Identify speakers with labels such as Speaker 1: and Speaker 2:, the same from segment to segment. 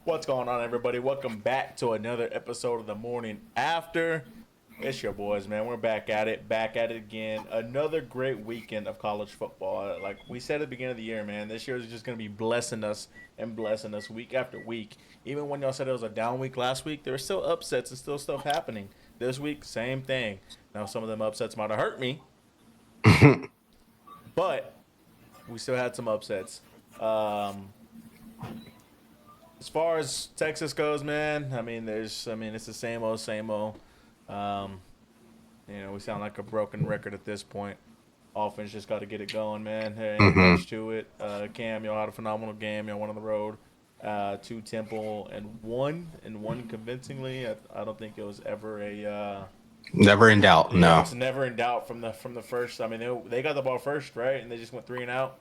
Speaker 1: What's going on, everybody? Welcome back to another episode of the Morning After. It's your boys, man. We're back at it again. Another great weekend of college football. Like we said at the beginning of the year, man, this year is just going to be blessing us and blessing us week after week. Even when y'all said it was a down week last week, there were still upsets and still stuff happening. This week, same thing. Now, some of them upsets might have hurt me, but we still had some upsets. Um, as far as Texas goes, man, it's the same old, same old. Um, we sound like a broken record at this point. Offense just got to get it going, man. There ain't
Speaker 2: hmm
Speaker 1: much to it. Cam, y'all had a phenomenal game. Y'all won on the road. Two Temple and one convincingly. I don't think it was ever a.
Speaker 2: Never in doubt.
Speaker 1: Yeah,
Speaker 2: No.
Speaker 1: it's never in doubt from the first. I mean, they got the ball first, right? And they just went three and out.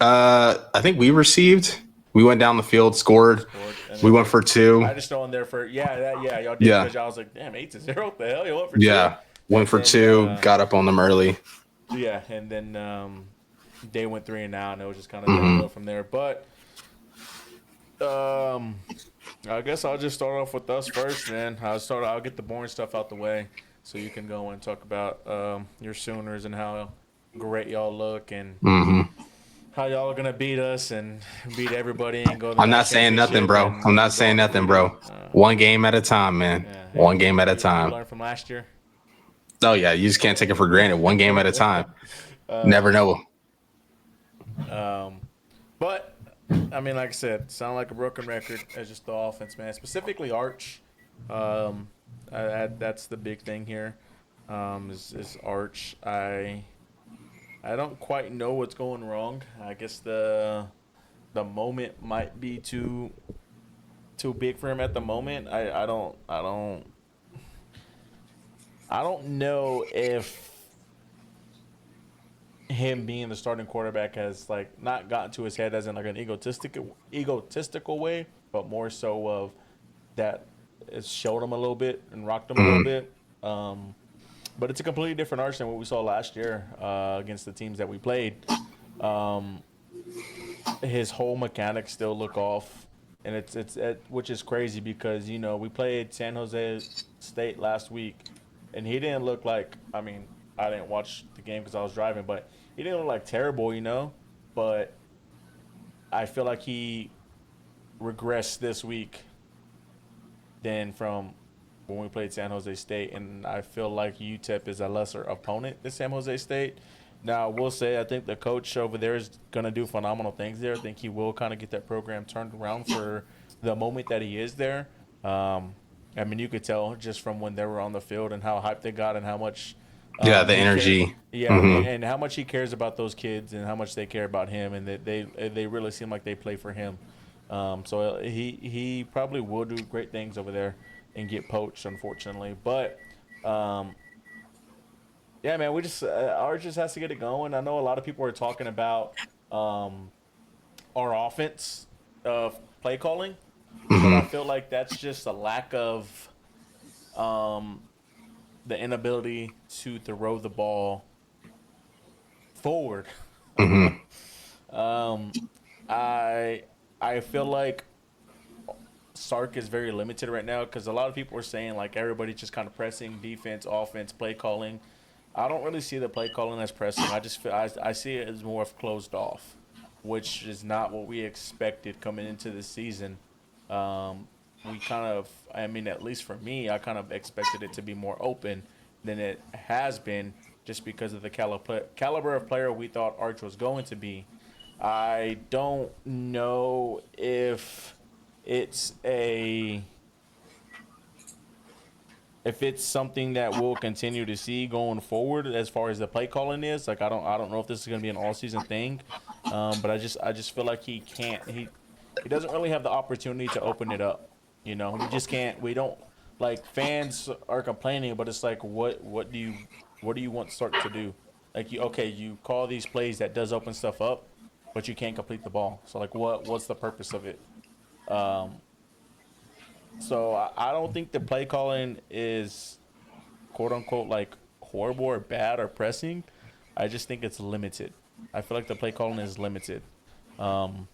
Speaker 2: I think we received. We went down the field, scored.
Speaker 1: Scored, and
Speaker 2: We
Speaker 1: then
Speaker 2: went for two.
Speaker 1: I just throw in there for y'all did
Speaker 2: Yeah.
Speaker 1: because y'all was like, damn, 8-0. What the hell? You went for two,
Speaker 2: Yeah. Went
Speaker 1: and
Speaker 2: for
Speaker 1: then
Speaker 2: two. Got up on them early.
Speaker 1: yeah, and then they went three and out, and it was just kind of
Speaker 2: hmm
Speaker 1: downhill from there. But um, I guess I'll just start off with us first, man. I'll get the boring stuff out the way, so you can go and talk about your Sooners and how great y'all look and
Speaker 2: hmm
Speaker 1: how y'all are gonna beat us and beat everybody and go to the
Speaker 2: I'm not
Speaker 1: national
Speaker 2: saying nothing,
Speaker 1: championship
Speaker 2: bro. I'm not
Speaker 1: and go
Speaker 2: saying nothing,
Speaker 1: undefeated.
Speaker 2: bro. One game at a time, man.
Speaker 1: Yeah,
Speaker 2: One game at a
Speaker 1: you
Speaker 2: time.
Speaker 1: learned from last year.
Speaker 2: Oh yeah, you just can't take it for granted. One game at a time. Never know.
Speaker 1: Um, but I mean, like I said, sound like a broken record as just the offense, man. Specifically, Arch. Um, that's the big thing here. Is Arch? I don't quite know what's going wrong. I guess the moment might be too big for him at the moment. I don't know if him being the starting quarterback has like not gotten to his head as in like an egotistical way, but more so of that it's showed him a little bit and rocked him a little
Speaker 2: hmm
Speaker 1: bit. But it's a completely different arch than what we saw last year against the teams that we played. Um, his whole mechanics still look off, and which is crazy because we played San Jose State last week, and he didn't look like. I mean, I didn't watch the game because I was driving, but he didn't look like terrible. But I feel like he regressed this week than from when we played San Jose State, and I feel like UTEP is a lesser opponent than San Jose State. Now, I will say I think the coach over there is going to do phenomenal things there. I think he will kind of get that program turned around for the moment that he is there. Um, I mean, you could tell just from when they were on the field and how hyped they got and how much
Speaker 2: Yeah, the
Speaker 1: he cared.
Speaker 2: energy.
Speaker 1: Yeah,
Speaker 2: hmm
Speaker 1: and how much he cares about those kids and how much they care about him, and that they really seem like they play for him. So he probably will do great things over there and get poached, unfortunately. But yeah, man, we just ours just has to get it going. I know a lot of people are talking about um, our offense of play calling, but I
Speaker 2: hmm
Speaker 1: feel like that's just a lack of um, the inability to throw the ball forward.
Speaker 2: hmm
Speaker 1: um, I I feel like Sark is very limited right now because a lot of people are saying like everybody's just kind of pressing defense, offense, play calling. I don't really see the play calling as pressing. I just feel I see it as more of closed off, which is not what we expected coming into this season. We kind of, I mean, at least for me, I kind of expected it to be more open than it has been, just because of the caliber of player we thought Arch was going to be. I don't know it's a if it's something that we'll continue to see going forward as far as the play calling is. Like I don't know if this is going to be an all season thing, but I just feel like he doesn't really have the opportunity to open it up. We just can't. We don't like fans are complaining, but it's like what do you want Sark to do? Like you call these plays that does open stuff up, but you can't complete the ball. So like what's the purpose of it? Um, so I don't think the play calling is quote unquote like horrible or bad or pressing. I just think it's limited. I feel like the play calling is limited. Um,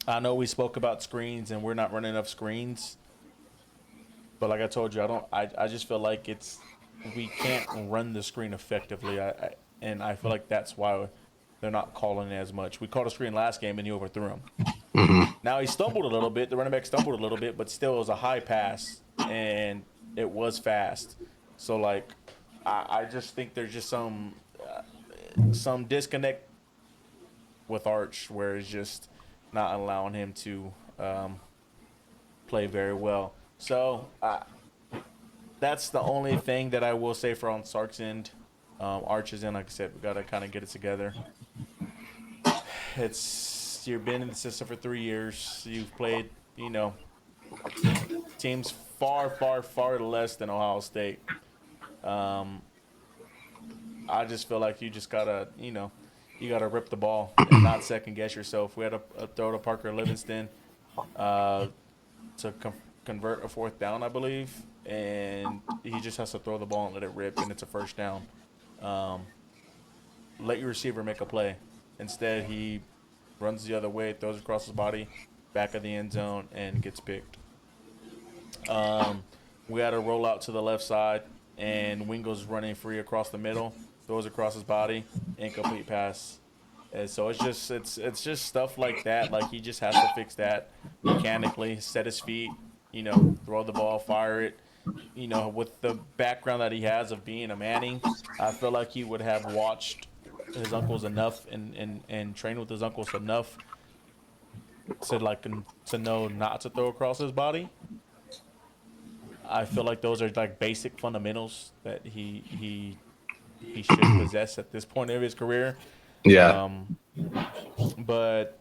Speaker 1: I know we spoke about screens and we're not running enough screens, but like I told you, I just feel like we can't run the screen effectively. And I feel like that's why they're not calling it as much. We called a screen last game and he overthrew him. Now he stumbled a little bit. The running back stumbled a little bit, but still it was a high pass and it was fast. So like, I just think there's just some disconnect with Arch where it's just not allowing him to play very well. So that's the only thing that I will say for on Sark's end. Arch is in, like I said, we got to kind of get it together. You've been in the system for 3 years. You've played, teams far, far, far less than Ohio State. I just feel like you just gotta, you gotta rip the ball and not second guess yourself. We had a throw to Parker Livingston to convert a 4th down, I believe, and he just has to throw the ball and let it rip, and it's a 1st down. Let your receiver make a play. Instead, he runs the other way, throws across his body, back of the end zone, and gets picked. We had a roll out to the left side, and Wingo's running free across the middle, throws across his body, incomplete pass. And so it's just stuff like that. Like he just has to fix that mechanically, set his feet, throw the ball, fire it. With the background that he has of being a Manning, I feel like he would have watched his uncles enough and trained with his uncles enough to know not to throw across his body. I feel like those are like basic fundamentals that he should possess at this point of his career.
Speaker 2: Yeah.
Speaker 1: But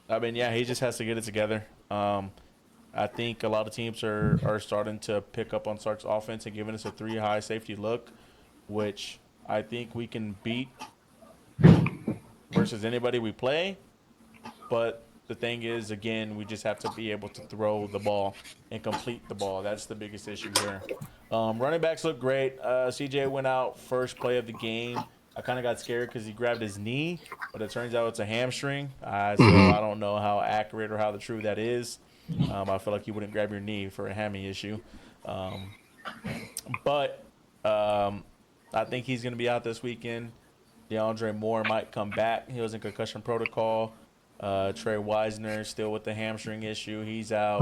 Speaker 1: I mean, yeah, he just has to get it together. I think a lot of teams are starting to pick up on Sark's offense and giving us a 3-high safety look, which I think we can beat versus anybody we play. But the thing is, again, we just have to be able to throw the ball and complete the ball. That's the biggest issue here. Running backs look great. CJ went out first play of the game. I kind of got scared because he grabbed his knee, but it turns out it's a hamstring. So I don't know how accurate or how the true that is. I feel like you wouldn't grab your knee for a hammy issue. But I think he's going to be out this weekend. DeAndre Moore might come back. He was in concussion protocol. Trey Wisner still with the hamstring issue. He's out.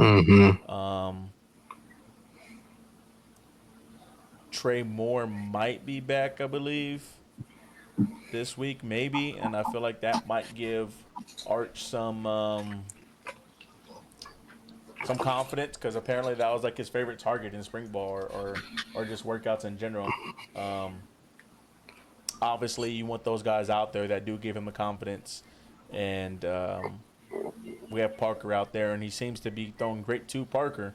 Speaker 1: Trey Moore might be back, I believe, this week, maybe. And I feel like that might give Arch some confidence because apparently that was like his favorite target in spring ball or just workouts in general. Obviously, you want those guys out there that do give him the confidence. And we have Parker out there, and he seems to be throwing great to Parker.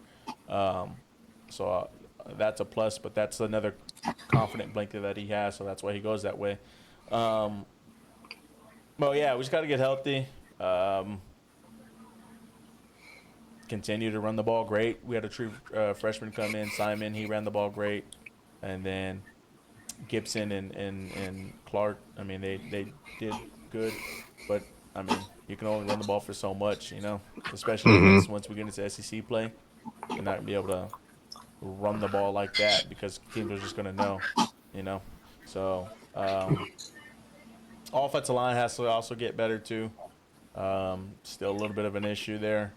Speaker 1: So that's a plus, but that's another confident blanket that he has, so that's why he goes that way. Well, yeah, we just got to get healthy. Continue to run the ball great. We had a true freshman come in, Simon. He ran the ball great. And then Gibson and Clark, I mean, they did good. But, I mean, you can only run the ball for so much, especially once we get into SEC play. You're not going to be able to run the ball like that because teams are just going to know. So, offensive line has to also get better too. Still a little bit of an issue there.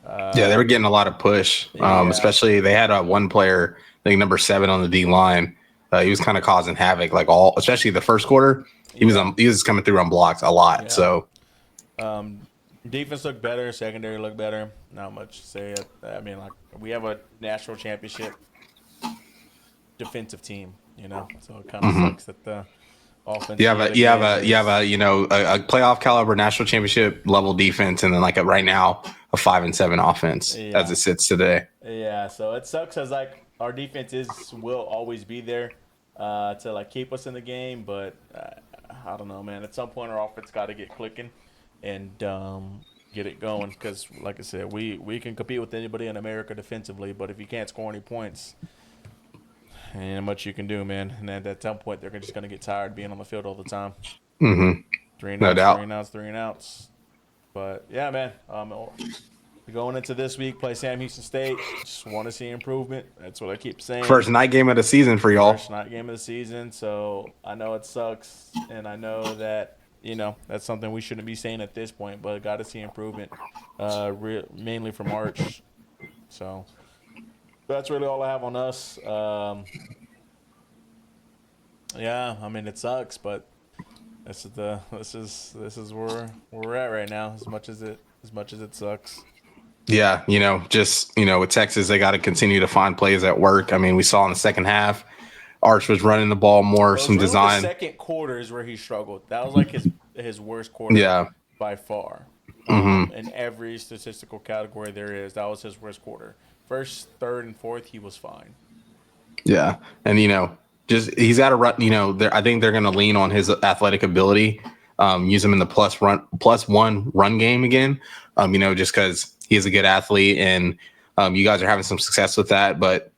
Speaker 2: Yeah, they were getting a lot of push, especially they had one player, I think number 7 on the D line. He was kind of causing havoc, especially the first quarter. He was coming through on blocks a lot. Yeah. So,
Speaker 1: defense looked better, secondary looked better. Not much to say. I mean, like we have a national championship defensive team, so it kind of sucks that the offense.
Speaker 2: You have a playoff caliber national championship level defense, and then right now a 5-7 offense as it sits today.
Speaker 1: Yeah, so it sucks as our defense will always be there to keep us in the game, but I don't know, man. At some point, our offense got to get clicking and get it going because, like I said, we can compete with anybody in America defensively, but if you can't score any points, ain't much you can do, man. And at some point, they're just going to get tired being on the field all the time. 3 and outs, 3 and outs, 3 and outs. But yeah, man. Going into this week, play Sam Houston State. Just want to see improvement. That's what I keep saying.
Speaker 2: First night game of the season for y'all.
Speaker 1: First night game of the season. So I know it sucks, and I know that that's something we shouldn't be saying at this point. But got to see improvement, mainly from March. So that's really all I have on us. Yeah, I mean it sucks, but this is where we're at right now. As much as it sucks.
Speaker 2: Yeah, just with Texas, they got to continue to find plays at work. I mean, we saw in the second half, Arch was running the ball more, some
Speaker 1: really
Speaker 2: design.
Speaker 1: The second quarter is where he struggled. That was like his worst quarter by far. In every statistical category there is, that was his worst quarter. First, third, and fourth, he was fine.
Speaker 2: Yeah, and just he's got to run. I think they're going to lean on his athletic ability. Use him in the +1 run game again. Just because he is a good athlete, and you guys are having some success with that. But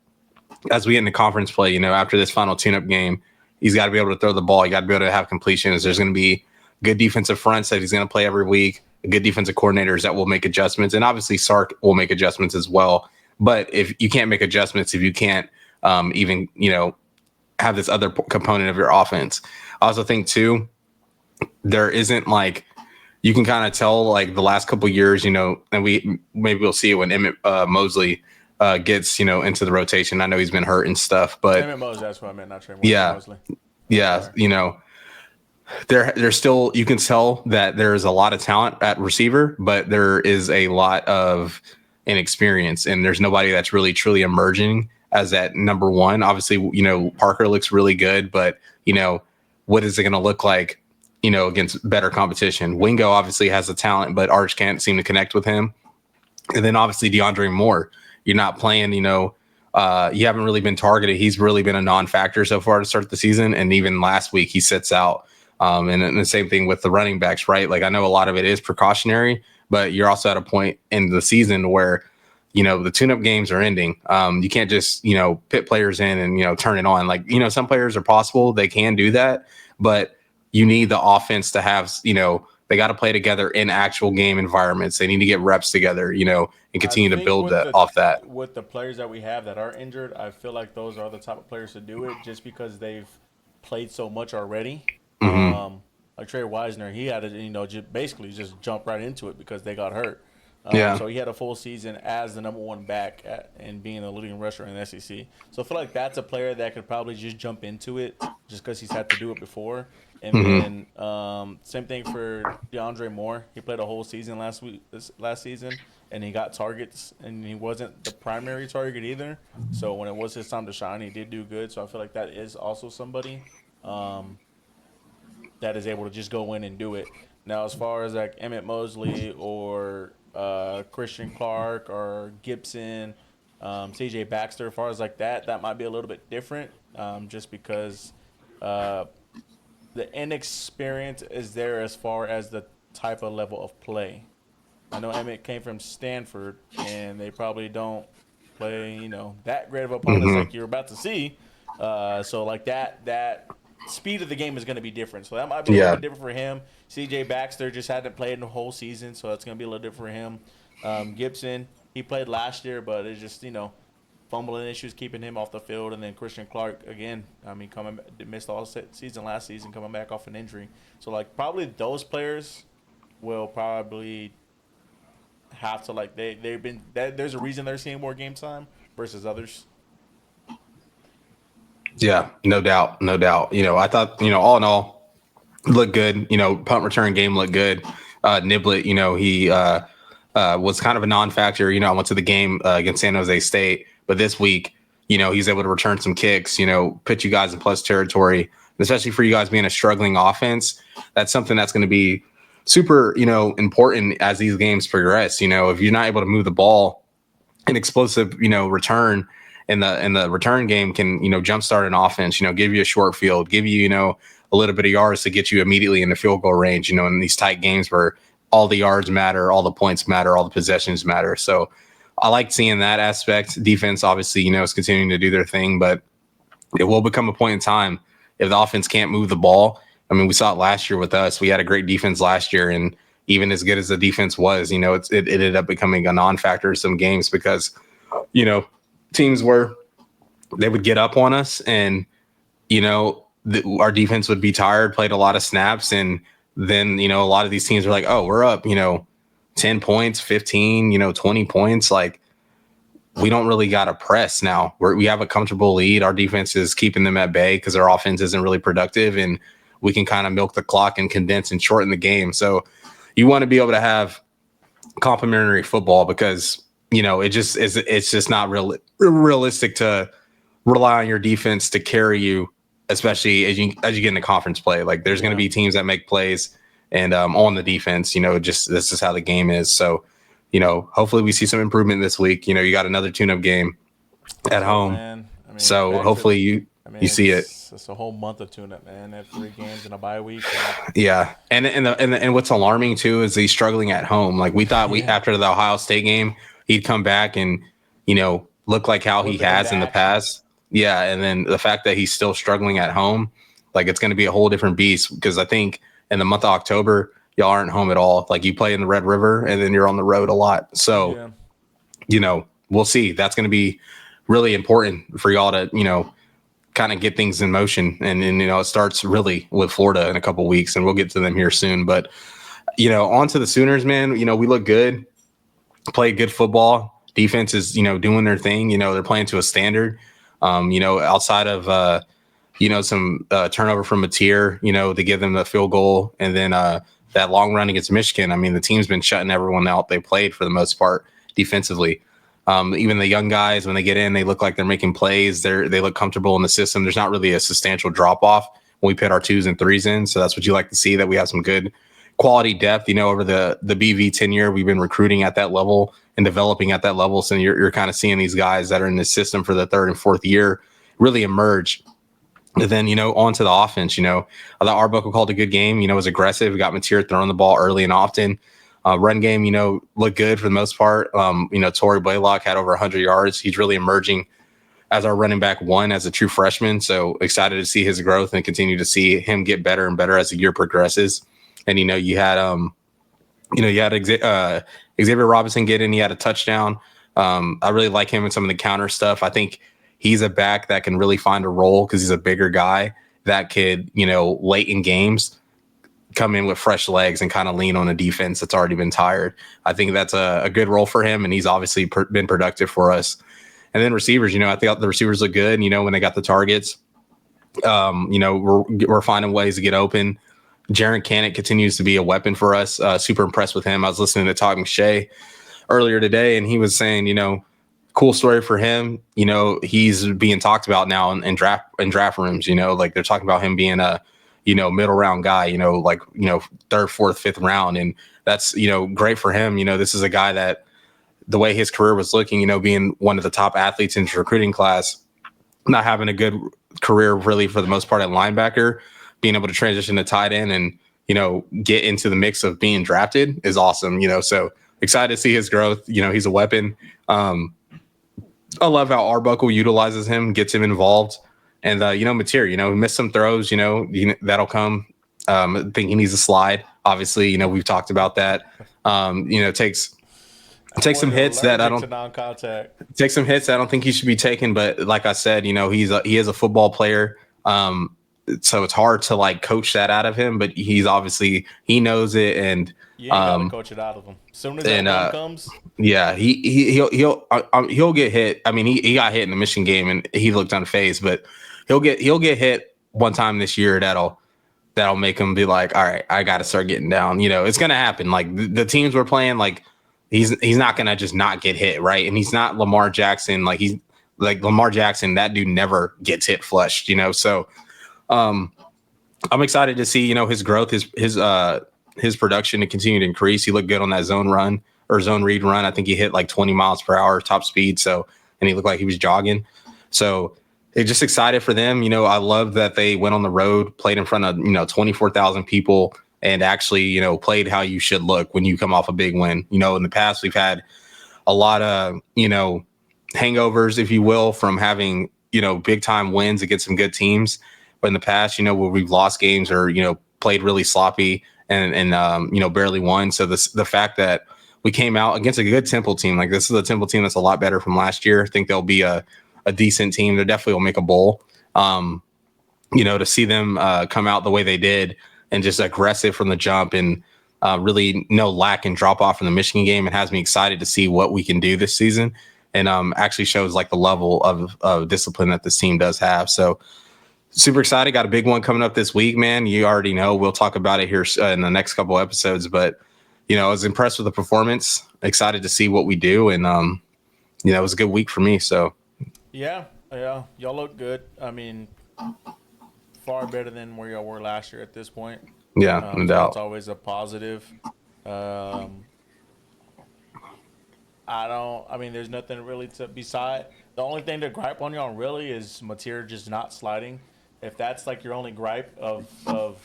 Speaker 2: as we get into conference play, after this final tune-up game, he's got to be able to throw the ball. You got to be able to have completions. There's going to be good defensive fronts that he's going to play every week. Good defensive coordinators that will make adjustments, and obviously Sark will make adjustments as well. But if you can't make adjustments, if you can't even have this other component of your offense, I also think too, there isn't like, you can kind of tell like the last couple of years, and we'll see it when Emmett Mosley gets into the rotation. I know he's been hurt and stuff, but
Speaker 1: Emmett Mosley, that's what I meant, not Trey
Speaker 2: Mosley. Yeah, there's still, you can tell that there's a lot of talent at receiver, but there is a lot of inexperience, and there's nobody that's really truly emerging as that number one. Obviously, Parker looks really good, but what is it going to look like against better competition? Wingo obviously has the talent, but Arch can't seem to connect with him. And then obviously DeAndre Moore, you're not playing, you haven't really been targeted. He's really been a non-factor so far to start the season. And even last week he sits out. And the same thing with the running backs, right? Like, I know a lot of it is precautionary, but you're also at a point in the season where, the tune-up games are ending. You can't just, pit players in and, turn it on. Like, some players are possible. They can do that, but you need the offense to have, they got to play together in actual game environments. They need to get reps together, and continue to build off that.
Speaker 1: With the players that we have that are injured, I feel like those are the type of players to do it just because they've played so much already. Like Trey Wisner, he had to, basically just jump right into it because they got hurt. So he had a full season as the number one back and being a leading rusher in the SEC. So I feel like that's a player that could probably just jump into it just because he's had to do it before. And then same thing for DeAndre Moore. He played a whole season last season, and he got targets, and he wasn't the primary target either. So when it was his time to shine, he did do good. So I feel like that is also somebody that is able to just go in and do it. Now, as far as like Emmett Mosley or Christian Clark or Gibson, CJ Baxter, as far as like that might be a little bit different, just because the inexperience is there as far as the type of level of play. I know Emmett came from Stanford, and they probably don't play, that great of opponents like you're about to see. So like that speed of the game is going to be different. So that might be a little bit different for him. CJ Baxter just hadn't played in the whole season, so that's going to be a little different for him. Gibson, he played last year, but it's just, fumbling issues keeping him off the field. And then Christian Clark, again, missed all season last season, coming back off an injury. So, like, probably those players will probably have to, like, there's a reason they're seeing more game time versus others.
Speaker 2: Yeah, no doubt. I thought, all in all, looked good. Punt return game looked good. Niblett, he was kind of a non-factor. I went to the game against San Jose State, but this week, he's able to return some kicks, put you guys in plus territory, especially for you guys being a struggling offense. That's something that's going to be super, important as these games progress. If you're not able to move the ball, an explosive, return in the return game can, jumpstart an offense, give you a short field, give you, a little bit of yards to get you immediately in the field goal range, in these tight games where all the yards matter, all the points matter, all the possessions matter. So I like seeing that aspect. Defense, obviously, is continuing to do their thing, but it will become a point in time if the offense can't move the ball. I mean, we saw it last year with us. We had a great defense last year, and even as good as the defense was, it ended up becoming a non-factor in some games because, teams they would get up on us and, our defense would be tired, played a lot of snaps. And then, a lot of these teams are like, oh, we're up, 10 points, 15, 20 points. Like, we don't really got to press now. We have a comfortable lead. Our defense is keeping them at bay because our offense isn't really productive, and we can kind of milk the clock and condense and shorten the game. So you want to be able to have complementary football because, it's just not realistic to rely on your defense to carry you, especially as you get into conference play. Like, there's going to be teams that make plays and on the defense, just this is how the game is. So, hopefully we see some improvement this week. You got another tune-up game at home.
Speaker 1: Man.
Speaker 2: So hopefully you see it.
Speaker 1: It's a whole month of tune-up, man. They have 3 games in a bye week.
Speaker 2: Yeah. And what's alarming too is he's struggling at home. Like, we thought after the Ohio State game, he'd come back and, look like how he has in the past. Yeah. And then the fact that he's still struggling at home, like, it's going to be a whole different beast because I think in the month of October, y'all aren't home at all. Like, you play in the Red River and then you're on the road a lot. So, we'll see. That's going to be really important for y'all to, kind of get things in motion. And it starts really with Florida in a couple weeks, and we'll get to them here soon. But, on to the Sooners, man. We look good, play good football. Defense is, doing their thing. They're playing to a standard, outside of, some turnover from Mateer, to give them the field goal. And then, that long run against Michigan, the team's been shutting everyone out. They played for the most part defensively. Even the young guys, when they get in, they look like they're making plays. They look comfortable in the system. There's not really a substantial drop off when we put our 2s and 3s in. So that's what you like to see, that we have some good quality depth. Over the BV tenure, we've been recruiting at that level and developing at that level. So you're kind of seeing these guys that are in the system for the 3rd and 4th year really emerge. And then, on to the offense, I thought Arbuckle called a good game, was aggressive. We got Mateer throwing the ball early and often. Run game, looked good for the most part. Torrey Blaylock had over 100 yards. He's really emerging as our running back 1 as a true freshman. So excited to see his growth and continue to see him get better and better as the year progresses. And, you had Xavier Robinson get in. He had a touchdown. I really like him in some of the counter stuff. I think he's a back that can really find a role because he's a bigger guy that could, late in games come in with fresh legs and kind of lean on a defense that's already been tired. I think that's a good role for him, and he's obviously been productive for us. And then receivers, I think the receivers look good, when they got the targets. We're finding ways to get open. Jaron Cannett continues to be a weapon for us. Super impressed with him. I was listening to Todd McShay earlier today, and he was saying, cool story for him. He's being talked about now in draft rooms. Like, they're talking about him being a middle round guy. 3rd, 4th, 5th round, and that's great for him. This is a guy that the way his career was looking, being one of the top athletes in his recruiting class, not having a good career really for the most part at linebacker, being able to transition to tight end and get into the mix of being drafted is awesome. So excited to see his growth. He's a weapon. I love how Arbuckle utilizes him, gets him involved. And, Mateer, he missed some throws, that'll come. I think he needs a slide. Obviously, we've talked about that. Takes some hits that I don't take some hits that I don't think he should be taking. But like I said, he is a football player. So it's hard to like coach that out of him, but he's obviously, he knows it. And
Speaker 1: you ain't gotta coach it out of him. As soon as that one comes.
Speaker 2: Yeah, he'll get hit. He got hit in the Michigan game and he looked unfazed, but he'll get hit one time this year that'll make him be like, all right, I got to start getting down. It's gonna happen. Like the teams we're playing, like he's not gonna just not get hit, right? And he's not Lamar Jackson. Like he's like Lamar Jackson. That dude never gets hit flushed. So I'm excited to see his growth, his production to continue to increase. He looked good on that zone run or zone read run. I think he hit like 20 miles per hour top speed. So, and he looked like he was jogging. So they're just excited for them. I love that they went on the road, played in front of, 24,000 people and actually, played how you should look when you come off a big win. In the past, we've had a lot of, hangovers, if you will, from having, big time wins against some good teams. But in the past, where we've lost games or, played really sloppy and barely won. So the fact that we came out against a good Temple team, like this is a Temple team that's a lot better from last year. I think they'll be a decent team. They definitely will make a bowl. To see them come out the way they did and just aggressive from the jump and really no lack and drop off from the Michigan game, it has me excited to see what we can do this season, and actually shows like the level of discipline that this team does have. So super excited. Got a big one coming up this week, man. You already know. We'll talk about it here in the next couple episodes, but I was impressed with the performance, excited to see what we do. And, it was a good week for me. So
Speaker 1: yeah, y'all look good. I mean, far better than where y'all were last year at this point.
Speaker 2: Yeah, no doubt.
Speaker 1: It's always a positive. There's nothing really to beside. The only thing to gripe on y'all really is Mateer just not sliding. If that's like your only gripe of the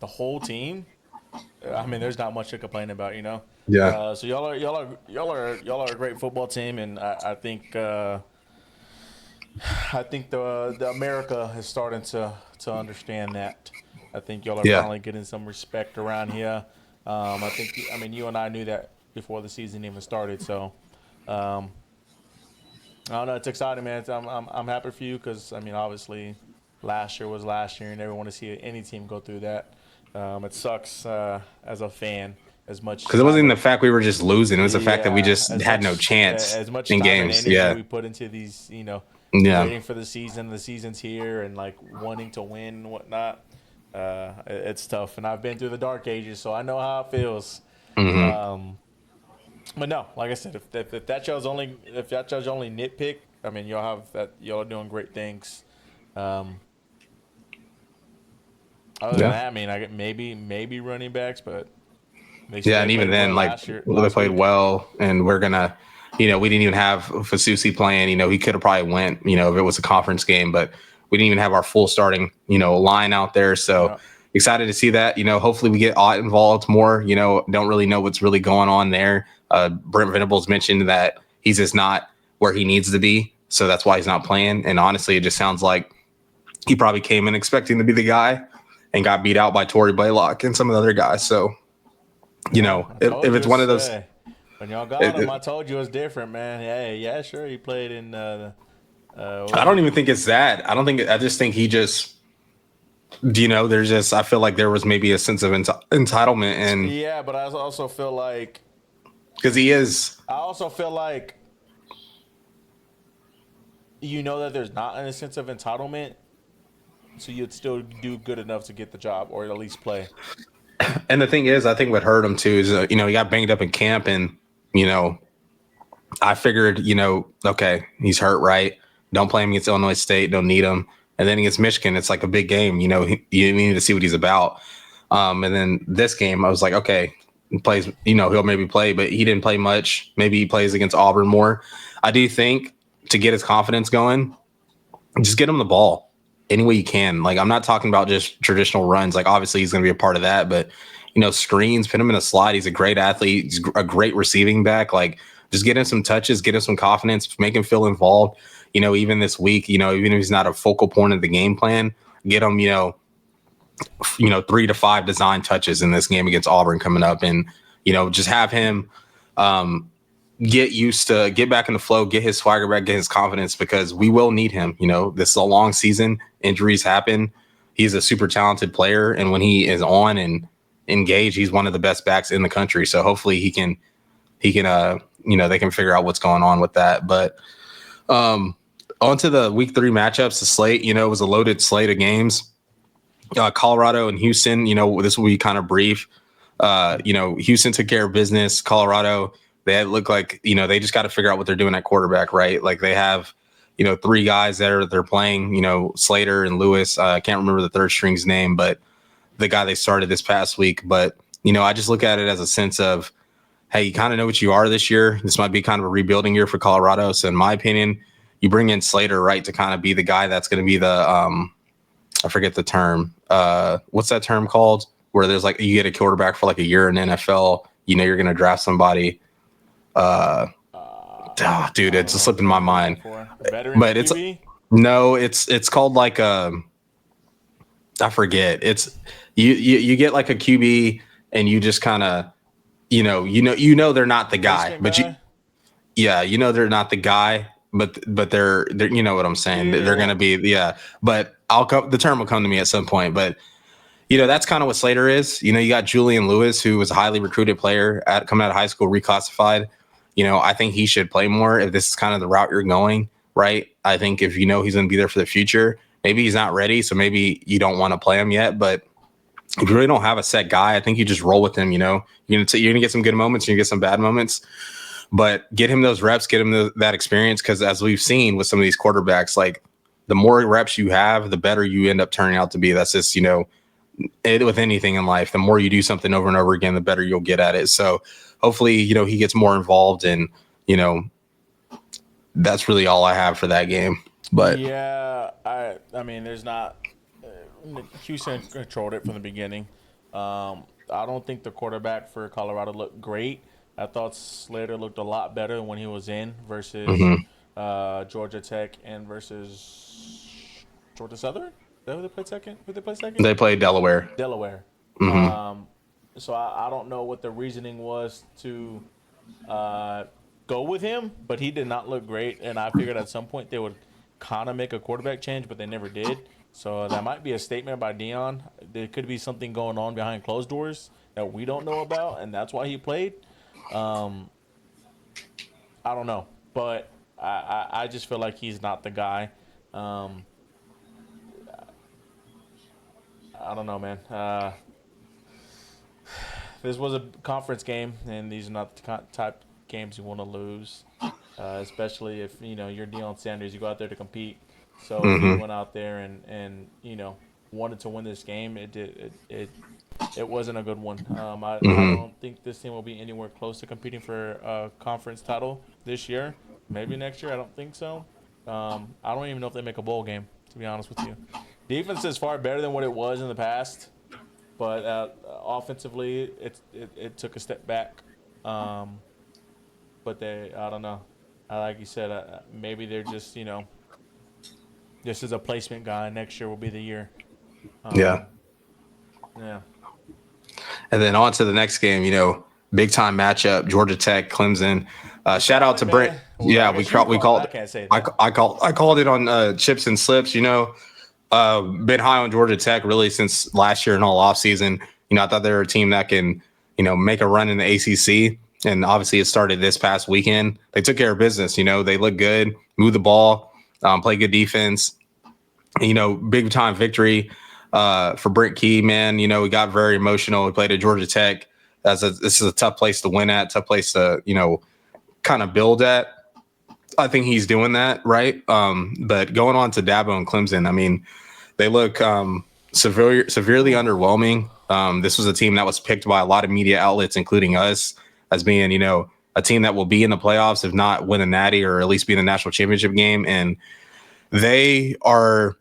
Speaker 1: whole team, there's not much to complain about,
Speaker 2: Yeah.
Speaker 1: So y'all are a great football team, and I think the America is starting to understand that. I think y'all are finally getting some respect around here. You and I knew that before the season even started. So I don't know. It's exciting, man. I'm happy for you because obviously last year was last year, and never want to see any team go through that. It sucks as a fan as much
Speaker 2: because it wasn't the fact we were just losing; it was the fact that we just had no chance
Speaker 1: as much
Speaker 2: in
Speaker 1: time
Speaker 2: games.
Speaker 1: And energy we put into these,
Speaker 2: Yeah.
Speaker 1: waiting for the season's here, and like wanting to win and whatnot. It's tough, and I've been through the dark ages, so I know how it feels.
Speaker 2: Mm-hmm.
Speaker 1: But no, like I said, if that y'all's only nitpick, y'all have that. Y'all are doing great things. Other than that, I get maybe running backs, but
Speaker 2: and even then,
Speaker 1: last
Speaker 2: they played
Speaker 1: week.
Speaker 2: well, and we're gonna, we didn't even have Fasusi playing. He could have probably went, if it was a conference game, but we didn't even have our full starting, line out there. So excited to see that. Hopefully we get Ott involved more. Don't really know what's really going on there. Brent Venables mentioned that he's just not where he needs to be, so that's why he's not playing. And honestly, it just sounds like he probably came in expecting to be the guy and got beat out by Torrey Blaylock and some of the other guys. So, if it's one of those,
Speaker 1: when y'all got him, I told you it was different, man. Hey, yeah, sure, he played in.
Speaker 2: I don't even think it's that. I just think he just. There's just. I feel like there was maybe a sense of entitlement, and
Speaker 1: yeah, but I also feel like
Speaker 2: because he is.
Speaker 1: I also feel like that there's not a sense of entitlement, so you'd still do good enough to get the job or at least play.
Speaker 2: And the thing is, I think what hurt him too is, he got banged up in camp, and I figured, okay, he's hurt, right? Don't play him against Illinois State, don't need him. And then against Michigan, it's like a big game, you need to see what he's about. And then this game, I was like, okay, he plays, he'll maybe play, but he didn't play much. Maybe he plays against Auburn more. I do think to get his confidence going, just get him the ball any way you can. Like, I'm not talking about just traditional runs. Like, obviously he's going to be a part of that, but screens, put him in a slide. He's a great athlete. He's a great receiving back. Like, just get him some touches, get him some confidence, make him feel involved. Even this week, even if he's not a focal point of the game plan, get him, 3 to 5 design touches in this game against Auburn coming up, and just have him get back in the flow, get his swagger back, get his confidence, because we will need him. This is a long season. Injuries happen. He's a super talented player, and when he is on and engaged, he's one of the best backs in the country. So hopefully he can they can figure out what's going on with that. But on to the week 3 matchups, the slate, it was a loaded slate of games. Colorado and Houston, this will be kind of brief. Houston took care of business. Colorado, they look like, they just got to figure out what they're doing at quarterback, right? Like, they have, 3 guys there they're playing, Slater and Lewis. I can't remember the third string's name, but the guy they started this past week. But, I just look at it as a sense of, hey, you kind of know what you are this year. This might be kind of a rebuilding year for Colorado. So in my opinion, you bring in Slater, right, to kind of be the guy that's going to be the, I forget the term. What's that term called? Where there's like, you get a quarterback for like a year in NFL, you're going to draft somebody. Dude, it's slipping my mind. But it's QB? No, it's called like I forget. It's you get like a QB and you just kind of you know they're not the guy, but they're not the guy, but they're you know what I'm saying. They're gonna be but the term will come to me at some point, but. That's kind of what Slater is. You got Julian Lewis, who was a highly recruited player coming out of high school, reclassified. I think he should play more if this is kind of the route you're going, right? I think if he's going to be there for the future, maybe he's not ready, so maybe you don't want to play him yet. But if you really don't have a set guy, I think you just roll with him. You're going to get some good moments, you're going to get some bad moments. But get him those reps, get him that experience, because as we've seen with some of these quarterbacks, like the more reps you have, the better you end up turning out to be. That's just, with anything in life, the more you do something over and over again, the better you'll get at it. So hopefully, he gets more involved, and that's really all I have for that game. But
Speaker 1: yeah, I mean, there's not Houston controlled it from the beginning. I don't think the quarterback for Colorado looked great. I thought Slater looked a lot better when he was in versus Georgia Tech and versus Georgia Southern. Who they played second?
Speaker 2: They played Delaware.
Speaker 1: So I don't know what the reasoning was to go with him, but he did not look great. And I figured at some point they would kind of make a quarterback change, but they never did. So that might be a statement by Dion. There could be something going on behind closed doors that we don't know about, and that's why he played. I don't know, but I just feel like he's not the guy. I don't know, man. This was a conference game, and these are not the type of games you want to lose, especially if you're Deion Sanders. You go out there to compete. So if you went out there and wanted to win this game, it wasn't a good one. I don't think this team will be anywhere close to competing for a conference title this year. Maybe next year. I don't think so. I don't even know if they make a bowl game, to be honest with you. Defense is far better than what it was in the past, but offensively, it took a step back. But I don't know. Like you said, maybe they're just this is a placement guy. Next year will be the year.
Speaker 2: Yeah. And then on to the next game. Big time matchup: Georgia Tech, Clemson. Shout out to Brent. Yeah, we called. I can't say that. I called it on Chips and Slips. Been high on Georgia Tech really since last year and all offseason. I thought they were a team that can, make a run in the ACC. And obviously it started this past weekend. They took care of business. They look good, move the ball, play good defense. Big time victory for Brent Key, man. We got very emotional. We played at Georgia Tech. This is a tough place to win at, tough place to, kind of build at. I think he's doing that, right? But going on to Dabo and Clemson, I mean, they look severely underwhelming. This was a team that was picked by a lot of media outlets, including us, as being, a team that will be in the playoffs, if not win a natty or at least be in the national championship game. And they are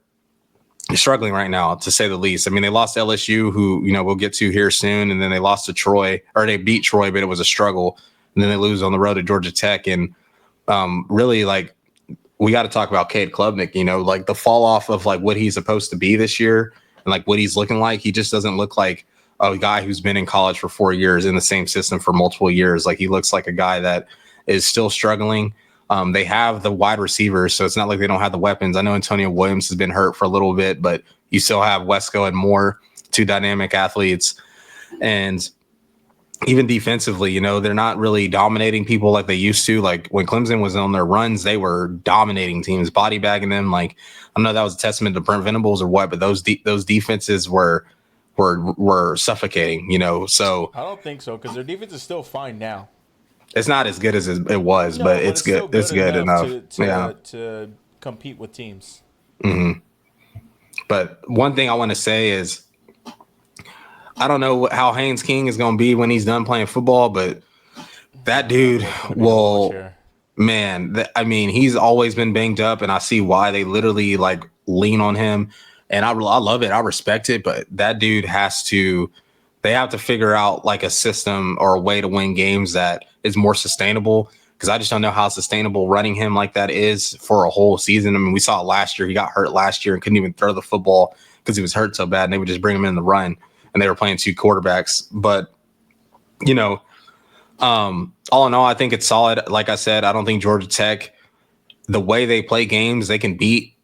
Speaker 2: struggling right now, to say the least. I mean, they lost to LSU, who, we'll get to here soon. And then they lost to Troy, or they beat Troy, but it was a struggle. And then they lose on the road to Georgia Tech. And really, like, we got to talk about Cade Klubnik, like the fall off of like what he's supposed to be this year and like what he's looking like. He just doesn't look like a guy who's been in college for 4 years in the same system for multiple years. Like, he looks like a guy that is still struggling. They have the wide receivers, so it's not like they don't have the weapons. I know Antonio Williams has been hurt for a little bit, but you still have Wesco and Moore, two dynamic athletes. And even defensively, they're not really dominating people like they used to. Like when Clemson was on their runs, they were dominating teams, body bagging them. Like, I don't know if that was a testament to Brent Venables or what, but those defenses were suffocating, So
Speaker 1: I don't think so, because their defense is still fine now.
Speaker 2: It's not as good as it was, but it's good. It's good enough
Speaker 1: to compete with teams.
Speaker 2: Mm-hmm. But one thing I want to say is, I don't know how Haynes King is going to be when he's done playing football, but that dude will, man. I mean, he's always been banged up, and I see why they literally like lean on him. And I love it. I respect it, but that dude they have to figure out like a system or a way to win games that is more sustainable, because I just don't know how sustainable running him like that is for a whole season. I mean, we saw it last year. He got hurt last year and couldn't even throw the football because he was hurt so bad, and they would just bring him in the run. and they were playing 2 quarterbacks. But you know, all in all, I think it's solid. Like I said, I don't think Georgia Tech, the way they play games, they can beat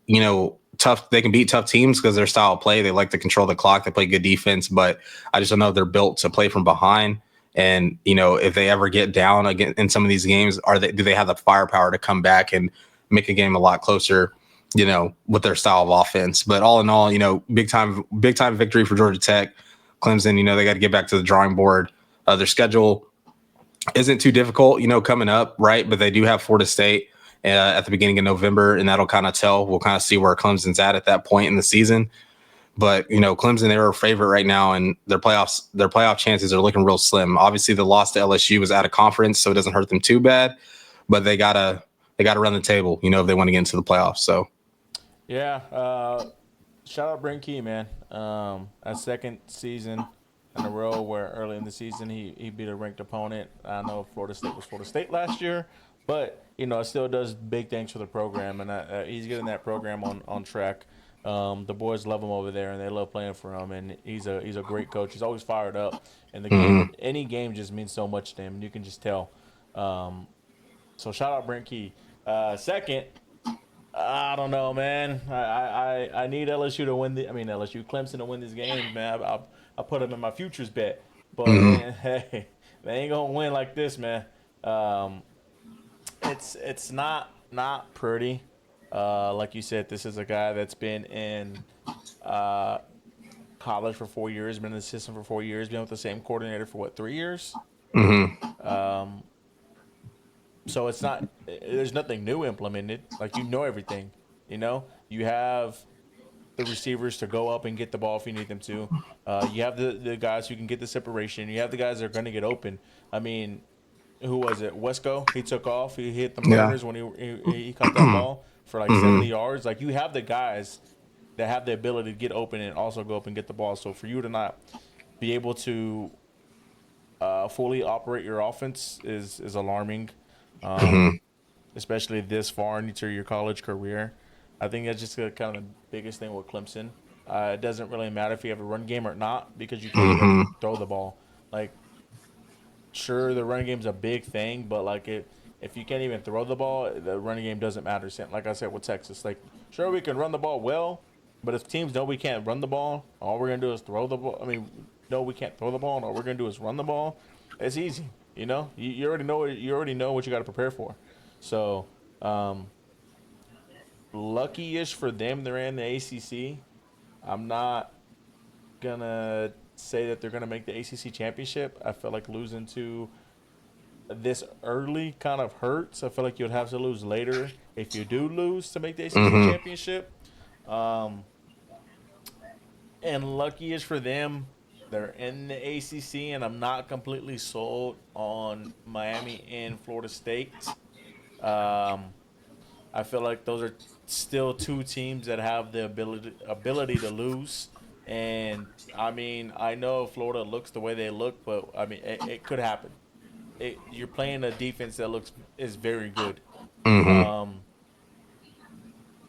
Speaker 2: tough. They can beat tough teams because their style of play. They like to control the clock. They play good defense, but I just don't know if they're built to play from behind. And if they ever get down again in some of these games, do they have the firepower to come back and make a game a lot closer? With their style of offense. But all in all, big time victory for Georgia Tech. Clemson, they got to get back to the drawing board. Their schedule isn't too difficult, coming up, right? But they do have Florida State at the beginning of November, and that'll kind of tell. We'll kind of see where Clemson's at that point in the season. But Clemson, they're a favorite right now, and their playoff chances are looking real slim. Obviously, the loss to LSU was out of conference, so it doesn't hurt them too bad. But they gotta run the table, if they want to get into the playoffs. So,
Speaker 1: yeah, shout out Brent Key, man. A second season in a row where early in the season he beat a ranked opponent. I know Florida State was Florida State last year, but it still does big things for the program, and he's getting that program on track. The boys love him over there, and they love playing for him. And he's a great coach. He's always fired up, and the game, any game just means so much to him, and you can just tell. So shout out Brent Key. Second, I don't know, man. I need LSU to win Clemson to win this game, man. I put them in my futures bet, but man, hey, they ain't gonna win like this, man. It's not pretty. Like you said, this is a guy that's been in college for 4 years, been in the system for 4 years, been with the same coordinator for 3 years. So it's not. There's nothing new implemented. Like everything. You have the receivers to go up and get the ball if you need them to. You have the guys who can get the separation. You have the guys that are going to get open. I mean, who was it? Wesco. He took off. He hit the Mariners when he caught that ball for like 70 yards. Like you have the guys that have the ability to get open and also go up and get the ball. So for you to not be able to fully operate your offense is alarming. Especially this far into your college career. I think that's just kind of the biggest thing with Clemson. It doesn't really matter if you have a run game or not because you can't even throw the ball. Like, sure, the run game's a big thing, but like if you can't even throw the ball, the running game doesn't matter. Like I said with Texas, like sure we can run the ball well, but if teams know we can't run the ball, all we're gonna do is throw the ball. No, we can't throw the ball, and all we're gonna do is run the ball. It's easy. You already know. You already know what you got to prepare for. So, lucky-ish for them, they're in the ACC. I'm not gonna say that they're gonna make the ACC championship. I feel like losing to this early kind of hurts. I feel like you'd have to lose later if you do lose to make the ACC championship. And lucky-ish for them, they're in the ACC, and I'm not completely sold on Miami and Florida State. I feel like those are still two teams that have the ability to lose. And, I know Florida looks the way they look, but, it could happen. You're playing a defense that is very good.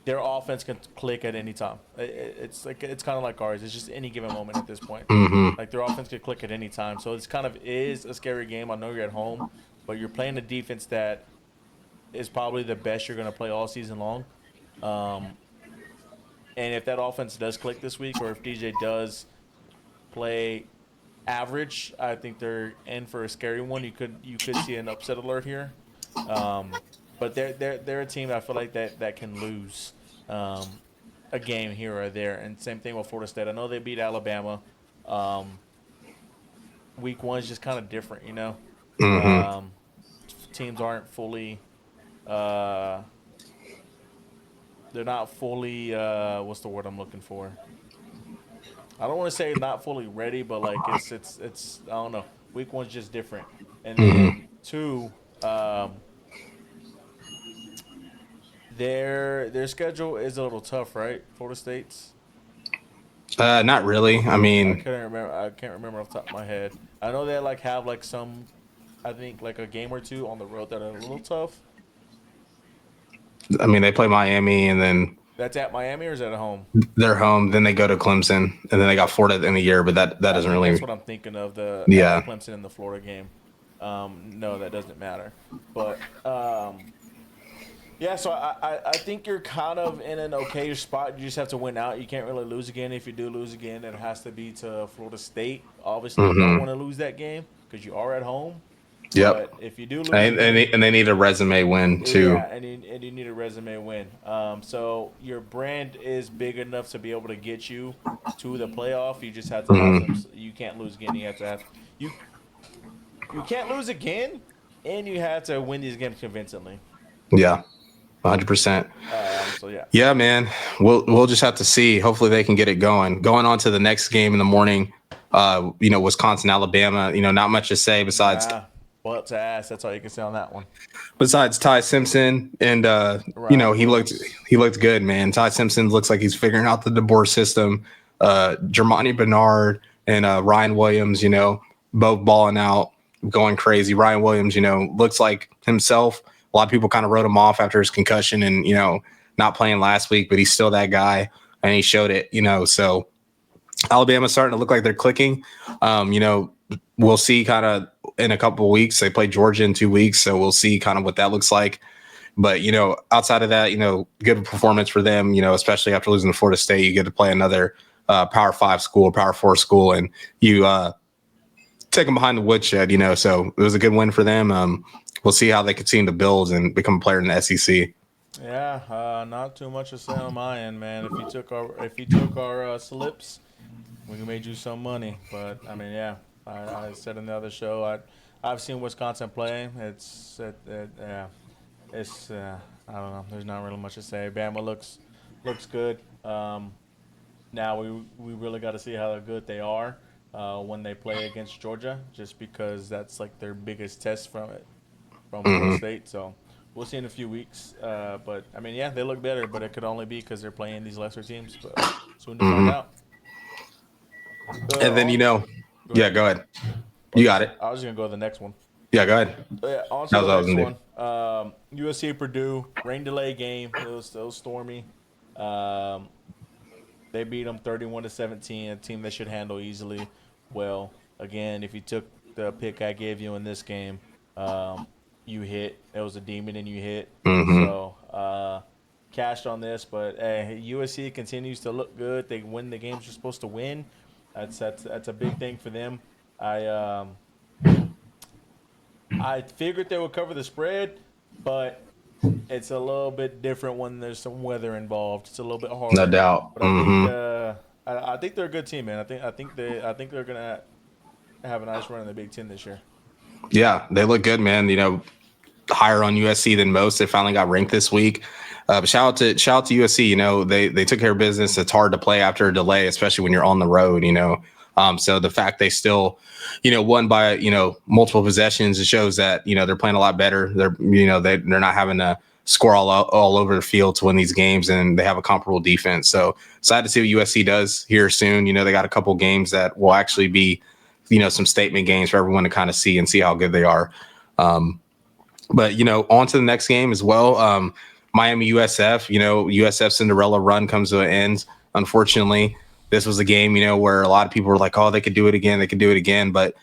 Speaker 1: Their offense can click at any time. It's kind of like ours. It's just any given moment at this point. Like their offense could click at any time. So it's is a scary game. I know you're at home, but you're playing a defense that is probably the best you're going to play all season long. And if that offense does click this week, or if DJ does play average, I think they're in for a scary one. You could see an upset alert here. But they're a team I feel like that can lose a game here or there. And same thing with Florida State. I know they beat Alabama. Week 1 is just kind of different, Teams aren't fully they're not fully what's the word I'm looking for? I don't want to say not fully ready, but like it's I don't know. Week 1's just different. And then 2, their schedule is a little tough, right? Florida State's.
Speaker 2: Not really.
Speaker 1: I can't remember off the top of my head. I know they have some, I think a game or two on the road that are a little tough.
Speaker 2: They play Miami, and then
Speaker 1: That's at Miami, or is that at home?
Speaker 2: They're home, then they go to Clemson, and then they got Florida in the year. But that
Speaker 1: I
Speaker 2: doesn't
Speaker 1: think that's
Speaker 2: really.
Speaker 1: what I'm thinking of, the
Speaker 2: Yeah.
Speaker 1: Clemson and the Florida game. No, that doesn't matter. But yeah, so I think you're kind of in an okay spot. You just have to win out. You can't really lose again. If you do lose again, it has to be to Florida State. Obviously, you don't want to lose that game because you are at home.
Speaker 2: Yep.
Speaker 1: But if you do lose
Speaker 2: And
Speaker 1: again,
Speaker 2: they need a resume win too.
Speaker 1: yeah, and you need a resume win. So your brand is big enough to be able to get you to the playoff. You just have to have some. You can't lose again. You have to have you. You can't lose again, and you have to win these games convincingly.
Speaker 2: Yeah, 100%.
Speaker 1: So yeah.
Speaker 2: Yeah, man. We'll just have to see. Hopefully they can get it going. Going on to the next game in the morning. Wisconsin, Alabama. Not much to say besides
Speaker 1: Butt to ass. That's all you can say on that one.
Speaker 2: besides Ty Simpson, and he looked good, man. Ty Simpson looks like he's figuring out the DeBoer system. Jermani Bernard and Ryan Williams, both balling out, going crazy. Ryan Williams, looks like himself. A lot of people kind of wrote him off after his concussion and not playing last week, but he's still that guy, and he showed it. So Alabama's starting to look like they're clicking. We'll see kind of in a couple of weeks. They play Georgia in 2 weeks, so we'll see kind of what that looks like. But, outside of that, good performance for them, especially after losing to Florida State. You get to play another Power 5 school, Power 4 school, and you take them behind the woodshed, So it was a good win for them. We'll see how they continue to build and become a player in the SEC.
Speaker 1: Yeah, not too much to say on my end, man. If you took our slips, we made you some money. But I mean, yeah, I said in the other show, I've seen Wisconsin play. It's I don't know. There's not really much to say. Bama looks good. Now we really got to see how good they are when they play against Georgia, just because that's like their biggest test from Florida State. So we'll see in a few weeks. But I mean, yeah, they look better, but it could only be because they're playing these lesser teams. But soon to find out.
Speaker 2: And then go ahead. You got it.
Speaker 1: I was gonna go to the next one.
Speaker 2: Yeah, go ahead.
Speaker 1: Yeah, on to the next one. USC Purdue rain delay game. It was stormy. They beat them 31-17. A team they should handle easily. Well, again, if you took the pick I gave you in this game, you hit. It was a demon, and you hit. So cashed on this, but USC continues to look good. They win the games you're supposed to win. That's a big thing for them. I figured they would cover the spread, but it's a little bit different when there's some weather involved. It's a little bit harder.
Speaker 2: No doubt.
Speaker 1: But I think they're a good team, man. I think they're gonna have a nice run in the Big Ten this year.
Speaker 2: Yeah, they look good, man. Higher on USC than most. They finally got ranked this week. But shout out to USC. They took care of business. It's hard to play after a delay, especially when you're on the road. So the fact they still, won by multiple possessions, it shows that they're playing a lot better. They're they're not having to score all over the field to win these games, and they have a comparable defense. So excited to see what USC does here soon. They got a couple games that will actually be some statement games for everyone to kind of see how good they are. But on to the next game as well. Miami USF, USF Cinderella run comes to an end. Unfortunately, this was a game, where a lot of people were like, oh, they could do it again. They could do it again. But,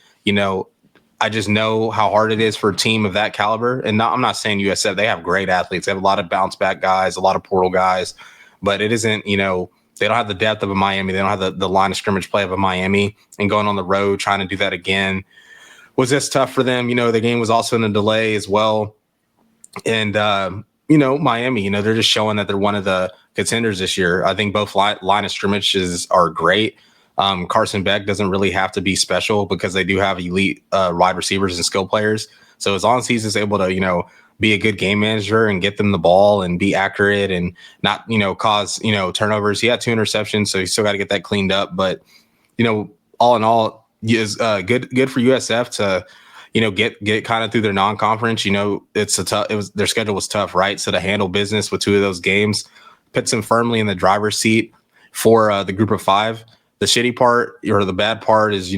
Speaker 2: I just know how hard it is for a team of that caliber. And I'm not saying USF, they have great athletes. They have a lot of bounce back guys, a lot of portal guys, but it isn't, they don't have the depth of a Miami. They don't have the line of scrimmage play of a Miami, and going on the road, trying to do that again was just tough for them. The game was also in a delay as well. And, Miami, they're just showing that they're one of the contenders this year. I think both line of scrimmages are great. Carson Beck doesn't really have to be special because they do have elite wide receivers and skill players. So as long as he's just able to, be a good game manager and get them the ball and be accurate and not, cause, turnovers. He had 2 interceptions, so he's still got to get that cleaned up. But, all in all, is good for USF to, get kind of through their non-conference. Their schedule was tough, right? So to handle business with 2 of those games puts them firmly in the driver's seat for the group of 5. The shitty part or the bad part is,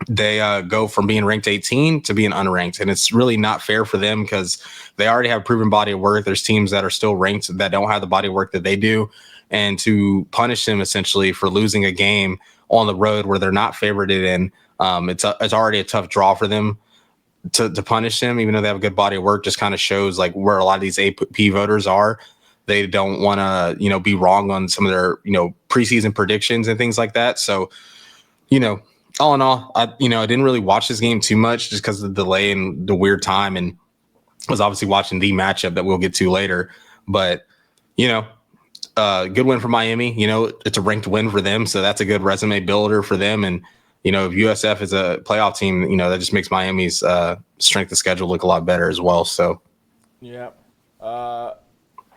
Speaker 2: they go from being ranked 18 to being unranked. And it's really not fair for them because they already have proven body of work. There's teams that are still ranked that don't have the body of work that they do. And to punish them essentially for losing a game on the road where they're not favorited in, it's already a tough draw for them to punish them, even though they have a good body of work. Just kind of shows like where a lot of these AP voters are. They don't want to, be wrong on some of their, preseason predictions and things like that. So, all in all, I didn't really watch this game too much just because of the delay and the weird time, and was obviously watching the matchup that we'll get to later. But, good win for Miami. It's a ranked win for them, so that's a good resume builder for them. And, if USF is a playoff team, that just makes Miami's strength of schedule look a lot better as well. So,
Speaker 1: yeah.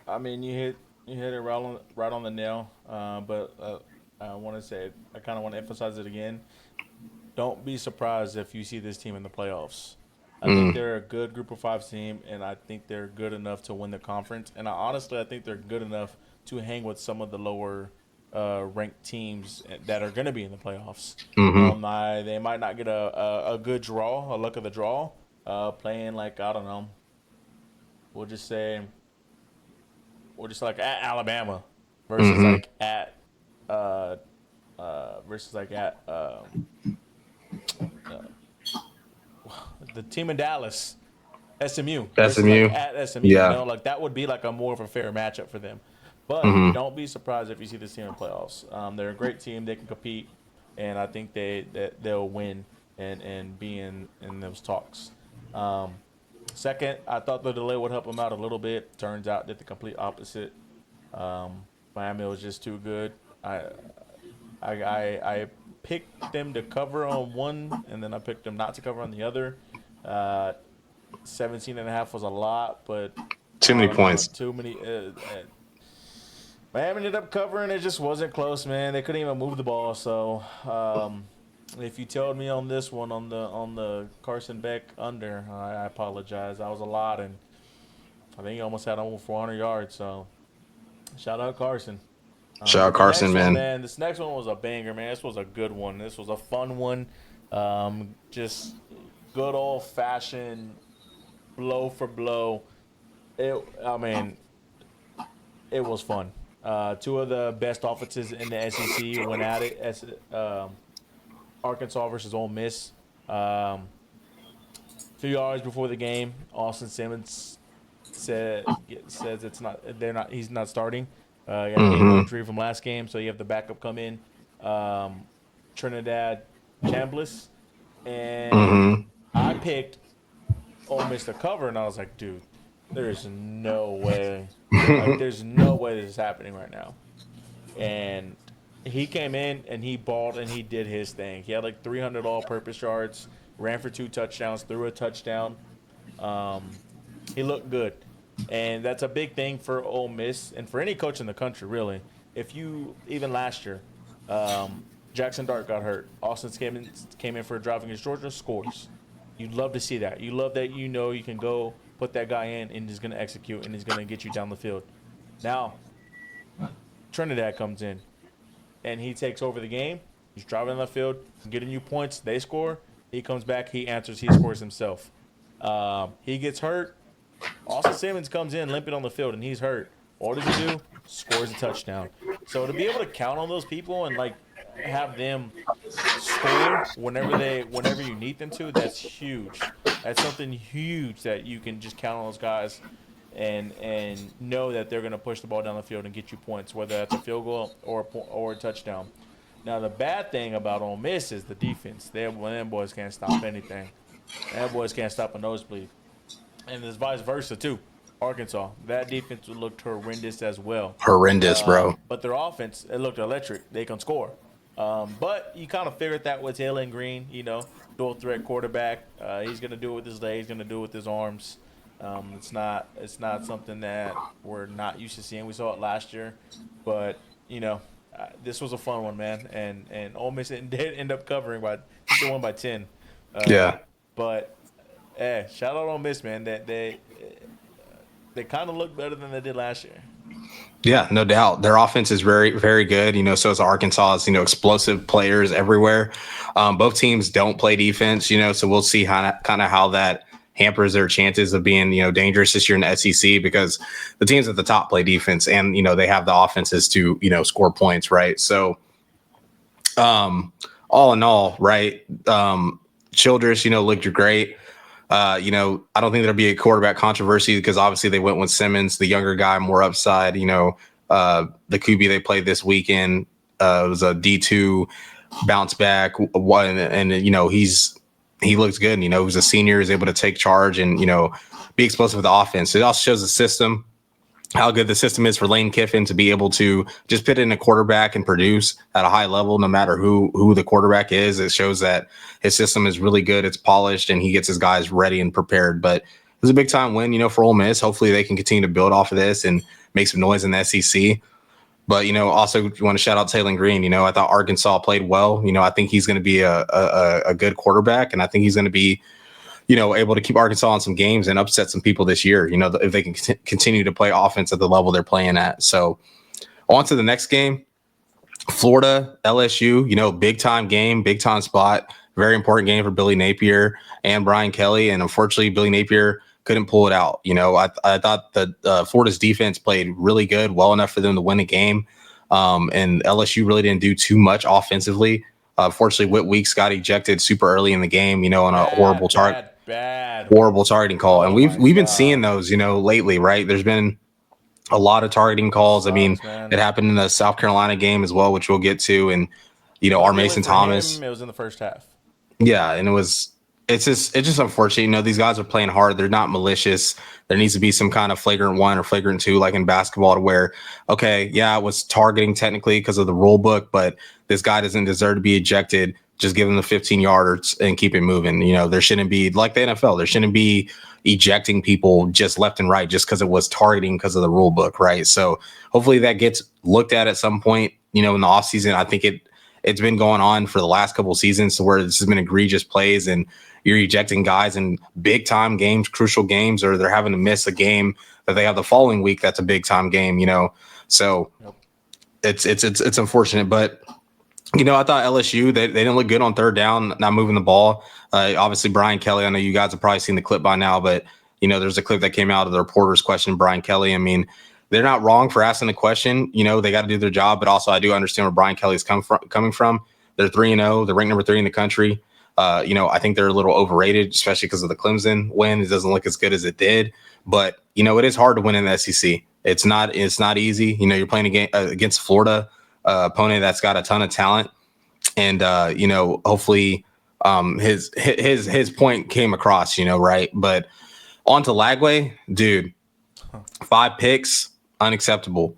Speaker 1: I mean, you hit it right on the nail. But I want to say, I kind of want to emphasize it again. Don't be surprised if you see this team in the playoffs. I think they're a good Group of 5 team, and I think they're good enough to win the conference. And I think they're good enough to hang with some of the lower ranked teams that are going to be in the playoffs. They might not get a good draw, a luck of the draw, playing like, I don't know, we'll just like at Alabama versus like at the team in Dallas, SMU.
Speaker 2: SMU.
Speaker 1: Like at SMU,
Speaker 2: Yeah.
Speaker 1: like that would be like a more of a fair matchup for them. But don't be surprised if you see this team in playoffs. They're a great team. They can compete, and I think they'll win and be in those talks. Second, I thought the delay would help them out a little bit. Turns out did the complete opposite. Miami was just too good. I picked them to cover on one, and then I picked them not to cover on the other. 17.5 was a lot, but
Speaker 2: Too many points.
Speaker 1: Too many. Miami ended up covering. It just wasn't close, man. They couldn't even move the ball. So if you told me on this one on the Carson Beck under, I apologize. I was a lot, and I think he almost had over 400 yards. So shout out Carson.
Speaker 2: Shout out Carson, man.
Speaker 1: This next one was a banger, man. This was a good one. This was a fun one. Just good old fashioned blow for blow. It was fun. Two of the best offenses in the SEC went at it. Arkansas versus Ole Miss. A few hours before the game, Austin Simmons says he's not starting. He had a game injury from last game, so you have the backup come in, Trinidad Chambliss, and I picked Ole Miss to cover, and I was like, dude, there's no way, there's no way this is happening right now. And he came in and he balled and he did his thing. He had like 300 all-purpose yards, ran for 2 touchdowns, threw a touchdown. He looked good. And that's a big thing for Ole Miss and for any coach in the country, really. Even last year, Jackson Dart got hurt. Austin came in for a drive against Georgia, scores. You'd love to see that. You love that you can go put that guy in and he's going to execute and he's going to get you down the field. Now, Trinidad comes in and he takes over the game. He's driving on the field, getting you points. They score. He comes back. He answers. He scores himself. He gets hurt. Austin Simmons comes in limping on the field, and he's hurt. What does he do? Scores a touchdown. So to be able to count on those people and like have them score whenever you need them to, that's huge. That's something huge that you can just count on those guys and know that they're going to push the ball down the field and get you points, whether that's a field goal or a touchdown. Now the bad thing about Ole Miss is the defense. Them boys can't stop anything. Them boys can't stop a nosebleed. And it's vice versa, too. Arkansas, that defense looked horrendous as well.
Speaker 2: Horrendous, bro.
Speaker 1: But their offense, it looked electric. They can score. But you kind of figured that with Taylor Green, dual threat quarterback. He's going to do it with his legs. He's going to do it with his arms. It's not something that we're not used to seeing. We saw it last year. But, this was a fun one, man. And Ole Miss did end up covering they won by 10.
Speaker 2: Yeah.
Speaker 1: But shout out Ole Miss, man. That they kind of look better than they did last year.
Speaker 2: Yeah, no doubt. Their offense is very, very good. So is Arkansas's, explosive players everywhere. Both teams don't play defense, so we'll see kind of how that hampers their chances of being, dangerous this year in the SEC, because the teams at the top play defense and, they have the offenses to, score points, right? So all in all, right, Childress, looked great. I don't think there'll be a quarterback controversy because obviously they went with Simmons, the younger guy, more upside. The QB they played this weekend was a D2 bounce back one, and he looks good. He was a senior, is able to take charge and be explosive with the offense. It also shows the system, how good the system is for Lane Kiffin to be able to just put in a quarterback and produce at a high level, no matter who the quarterback is. It shows that his system is really good. It's polished and he gets his guys ready and prepared. But it was a big time win, for Ole Miss. Hopefully they can continue to build off of this and make some noise in the SEC. But, also you want to shout out Taylor Green. I thought Arkansas played well. I think he's going to be a good quarterback, and I think he's going to be, able to keep Arkansas in some games and upset some people this year, if they can continue to play offense at the level they're playing at. So on to the next game, Florida, LSU, big time game, big time spot, very important game for Billy Napier and Brian Kelly. And unfortunately, Billy Napier couldn't pull it out. I thought that Florida's defense played really good, well enough for them to win a game. And LSU really didn't do too much offensively. Fortunately, Whit Weeks got ejected super early in the game, on a horrible targeting call. And we've been seeing those, lately, right? There's been a lot of targeting calls. It happened in the South Carolina game as well, which we'll get to. And, our Mason Thomas.
Speaker 1: It was in the first half.
Speaker 2: Yeah, and it's just unfortunate. These guys are playing hard. They're not malicious. There needs to be some kind of flagrant 1 or flagrant 2, like in basketball, to where, okay, yeah, it was targeting technically because of the rule book, but this guy doesn't deserve to be ejected. Just give him the 15 yards and keep it moving. There shouldn't be, like the NFL, there shouldn't be ejecting people just left and right just because it was targeting because of the rule book, right? So hopefully that gets looked at some point, in the offseason. I think it's been going on for the last couple of seasons to where this has been egregious plays and you're ejecting guys in big time games, crucial games, or they're having to miss a game that they have the following week. That's a big time game, So it's unfortunate, but I thought LSU, they didn't look good on third down, not moving the ball. Obviously Brian Kelly, I know you guys have probably seen the clip by now, but there's a clip that came out of the reporters questioning Brian Kelly. They're not wrong for asking the question. They got to do their job, but also I do understand where Brian Kelly's coming from. They're 3-0. They're ranked number 3 in the country. I think they're a little overrated, especially because of the Clemson win. It doesn't look as good as it did, but it is hard to win in the SEC. It's not easy. You're playing against Florida, opponent that's got a ton of talent, and hopefully his point came across, right? But on to Lagway, dude, 5 picks, unacceptable.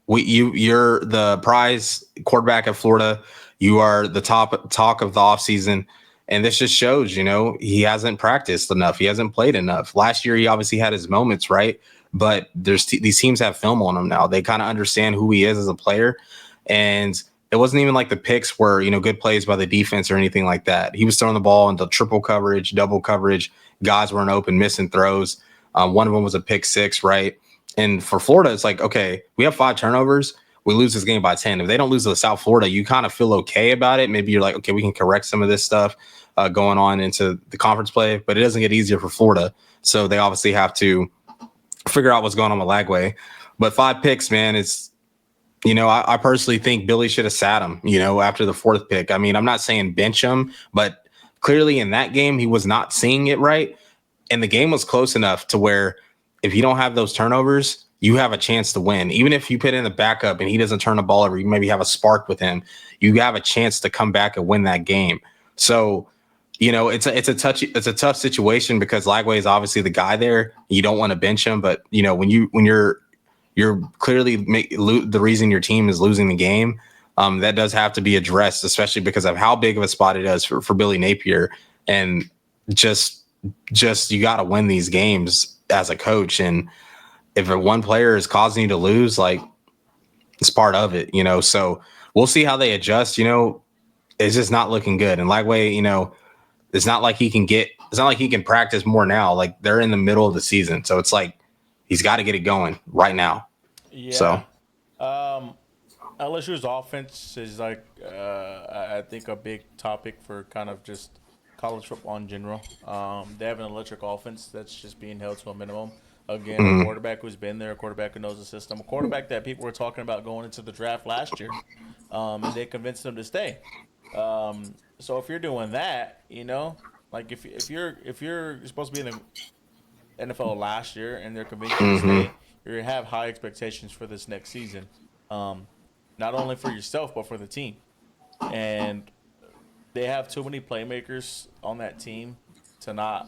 Speaker 2: You're the prize quarterback at Florida. You are the talk of the offseason. And this just shows, he hasn't practiced enough. He hasn't played enough. Last year, he obviously had his moments, right? But these teams have film on him now. They kind of understand who he is as a player. And it wasn't even like the picks were, good plays by the defense or anything like that. He was throwing the ball into triple coverage, double coverage. Guys weren't open, missing throws. One of them was a pick 6, right? And for Florida, it's like, okay, we have 5 turnovers. We lose this game by 10. If they don't lose to South Florida, you kind of feel okay about it. Maybe you're like, okay, we can correct some of this stuff going on into the conference play, but it doesn't get easier for Florida. So they obviously have to figure out what's going on with Lagway. But 5 picks, man, it's, I personally think Billy should have sat him, after the 4th pick. I'm not saying bench him, but clearly in that game, he was not seeing it right. And the game was close enough to where if you don't have those turnovers, you have a chance to win. Even if you put in the backup and he doesn't turn the ball over, you maybe have a spark with him. You have a chance to come back and win that game. So, it's a tough situation because Lagway is obviously the guy there. You don't want to bench him, but when you're clearly the reason your team is losing the game, that does have to be addressed, especially because of how big of a spot it is for Billy Napier. And just you got to win these games as a coach. And if one player is causing you to lose, like, it's part of it, so we'll see how they adjust. It's just not looking good. And Lagway, it's not like he can practice more now. Like, they're in the middle of the season. So it's like, he's got to get it going right now.
Speaker 1: Yeah. Um, LSU's offense is like I think a big topic for kind of just college football in general. They have an electric offense that's just being held to a minimum. Again, a
Speaker 2: Mhm.
Speaker 1: quarterback who's been there, a quarterback who knows the system, a quarterback that people were talking about going into the draft last year, and they convinced them to stay. So if you're doing that, like if you're supposed to be in the NFL last year and they're convinced you to
Speaker 2: Mhm.
Speaker 1: stay, you have high expectations for this next season. Um, Not only for yourself but for the team. And they have too many playmakers on that team to not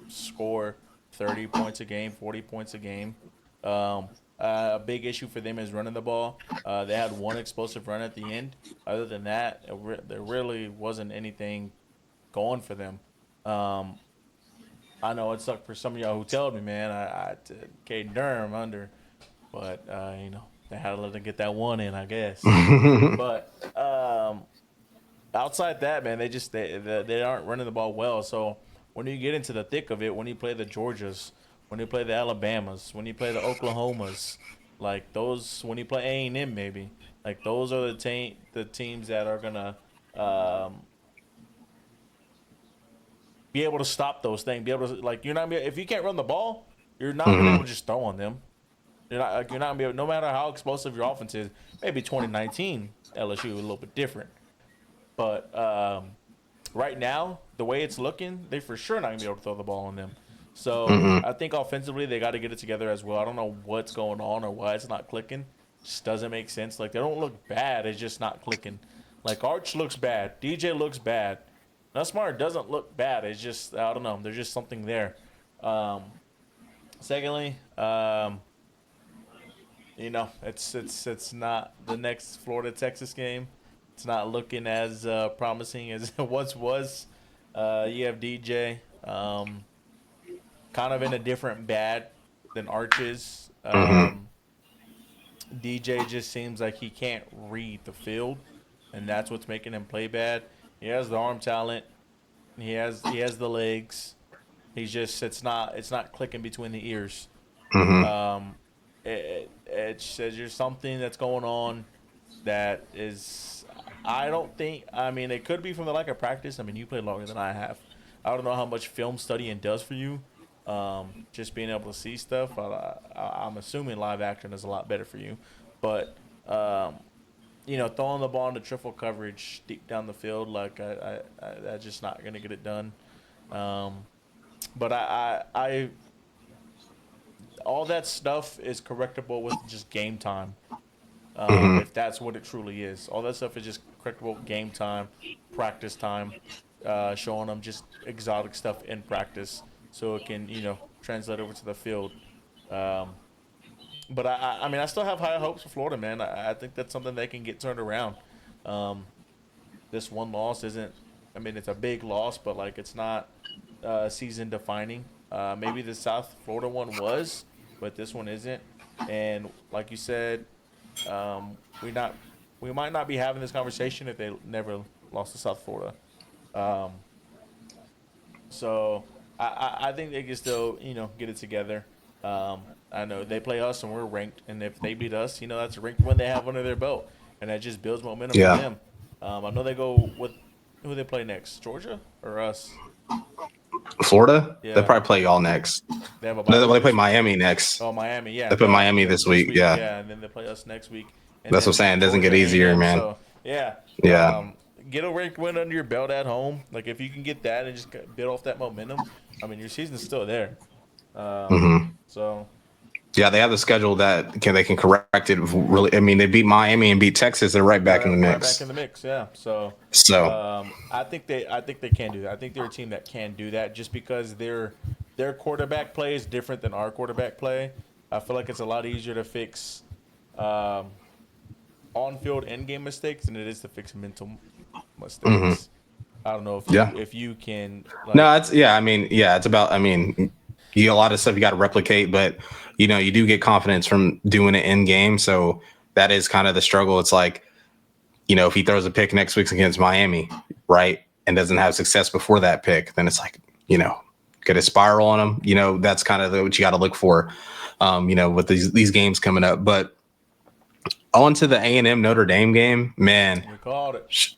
Speaker 1: score 30 points a game, 40 points a game. Um, a big issue for them is running the ball. They had one explosive run at the end. Other than that, there really wasn't anything going for them. Um, I know it sucked for some of y'all who told me, man. I did Caden Durham under, but they had to let them get that one in, I guess. But outside that, man, they aren't running the ball well. So when you get into the thick of it, when you play the Georgias, when you play the Alabamas, when you play the Oklahomas, like those, when you play A&M, maybe like those are the teams that are gonna um, be able to stop those things. Be able to like you're not if you can't run the ball, you're not gonna be able
Speaker 2: Mhm.
Speaker 1: to just throw on them. You're not gonna be able, no matter how explosive your offense is. Maybe 2019 LSU a little bit different, but right now the way it's looking, they for sure not gonna be able to throw the ball on them. So
Speaker 2: Mhm.
Speaker 1: I think offensively they got to get it together as well. I don't know what's going on or why it's not clicking. Just doesn't make sense. Like they don't look bad. It's just not clicking. Like Arch looks bad. DJ looks bad. Nussmeier doesn't look bad. It's just I don't know. There's just something there. Um, Secondly, it's not the next Florida Texas game. It's not looking as promising as it once was. You have DJ, kind of in a different bad than Arches.
Speaker 2: Mhm.
Speaker 1: DJ just seems like he can't read the field, and that's what's making him play bad. He has the arm talent. He has the legs. He's just it's not clicking between the ears.
Speaker 2: Mhm.
Speaker 1: Um, it says there's something that's going on that is. I don't think. I mean, it could be from the lack of practice. I mean, you play longer than I have. I don't know how much film studying does for you. Just being able to see stuff. I'm assuming live action is a lot better for you, but um, throwing the ball into triple coverage deep down the field, like that's just not gonna get it done. Um, but all that stuff is correctable with just game time.
Speaker 2: Mhm.
Speaker 1: If that's what it truly is, all that stuff is just correctable game time, practice time, showing them just exotic stuff in practice so it can translate over to the field. Um, but I mean I still have high hopes for Florida, man. I think that's something they can get turned around. Um, this one loss isn't. I mean it's a big loss, but like it's not season defining. Maybe the South Florida one was, but this one isn't. And like you said, we might not be having this conversation if they never lost to South Florida. Um, so I think they can still get it together. I know they play us and we're ranked, and if they beat us, that's a ranked win they have under their belt, and that just builds momentum for
Speaker 2: Yeah.
Speaker 1: them. I know they go with who they play next, Georgia or us?
Speaker 2: Florida, they'll
Speaker 1: Yeah,
Speaker 2: probably play y'all next.
Speaker 1: they have a bye
Speaker 2: No,
Speaker 1: week
Speaker 2: they play
Speaker 1: this week.
Speaker 2: Miami next.
Speaker 1: Oh, Miami,
Speaker 2: They
Speaker 1: yeah,
Speaker 2: play Miami this
Speaker 1: this
Speaker 2: week.
Speaker 1: week,
Speaker 2: Yeah.
Speaker 1: yeah, and then they play us next week, and
Speaker 2: That's what I'm
Speaker 1: then
Speaker 2: saying. It doesn't get
Speaker 1: Georgia A and
Speaker 2: easier,
Speaker 1: M.
Speaker 2: man.
Speaker 1: So yeah,
Speaker 2: Yeah.
Speaker 1: get a ranked win under your belt at home. Like if you can get that and just build off that momentum, I mean your season's still there. Um,
Speaker 2: Mhm.
Speaker 1: so
Speaker 2: Yeah, they have the schedule that they can correct it. Really, I mean, they beat Miami and beat Texas. They're right back in the
Speaker 1: right back in
Speaker 2: mix.
Speaker 1: the mix, yeah. So
Speaker 2: So,
Speaker 1: I think they can do that. I think they're a team that can do that just because their quarterback play is different than our quarterback play. I feel like it's a lot easier to fix um, on-field end-game mistakes than it is to fix mental
Speaker 2: mhm.
Speaker 1: mistakes. I don't know if you
Speaker 2: Yeah.
Speaker 1: if you can
Speaker 2: No,
Speaker 1: like
Speaker 2: it's yeah. I mean, yeah, it's about. I mean, a lot of stuff you got to replicate, but you do get confidence from doing it in game. So that is kind of the struggle. It's like if he throws a pick next week against Miami, right, and doesn't have success before that pick, then it's like could it spiral on him? That's kind of what you got to look for. with these games coming up. But on to the A&M Notre Dame game, man.
Speaker 1: We called it.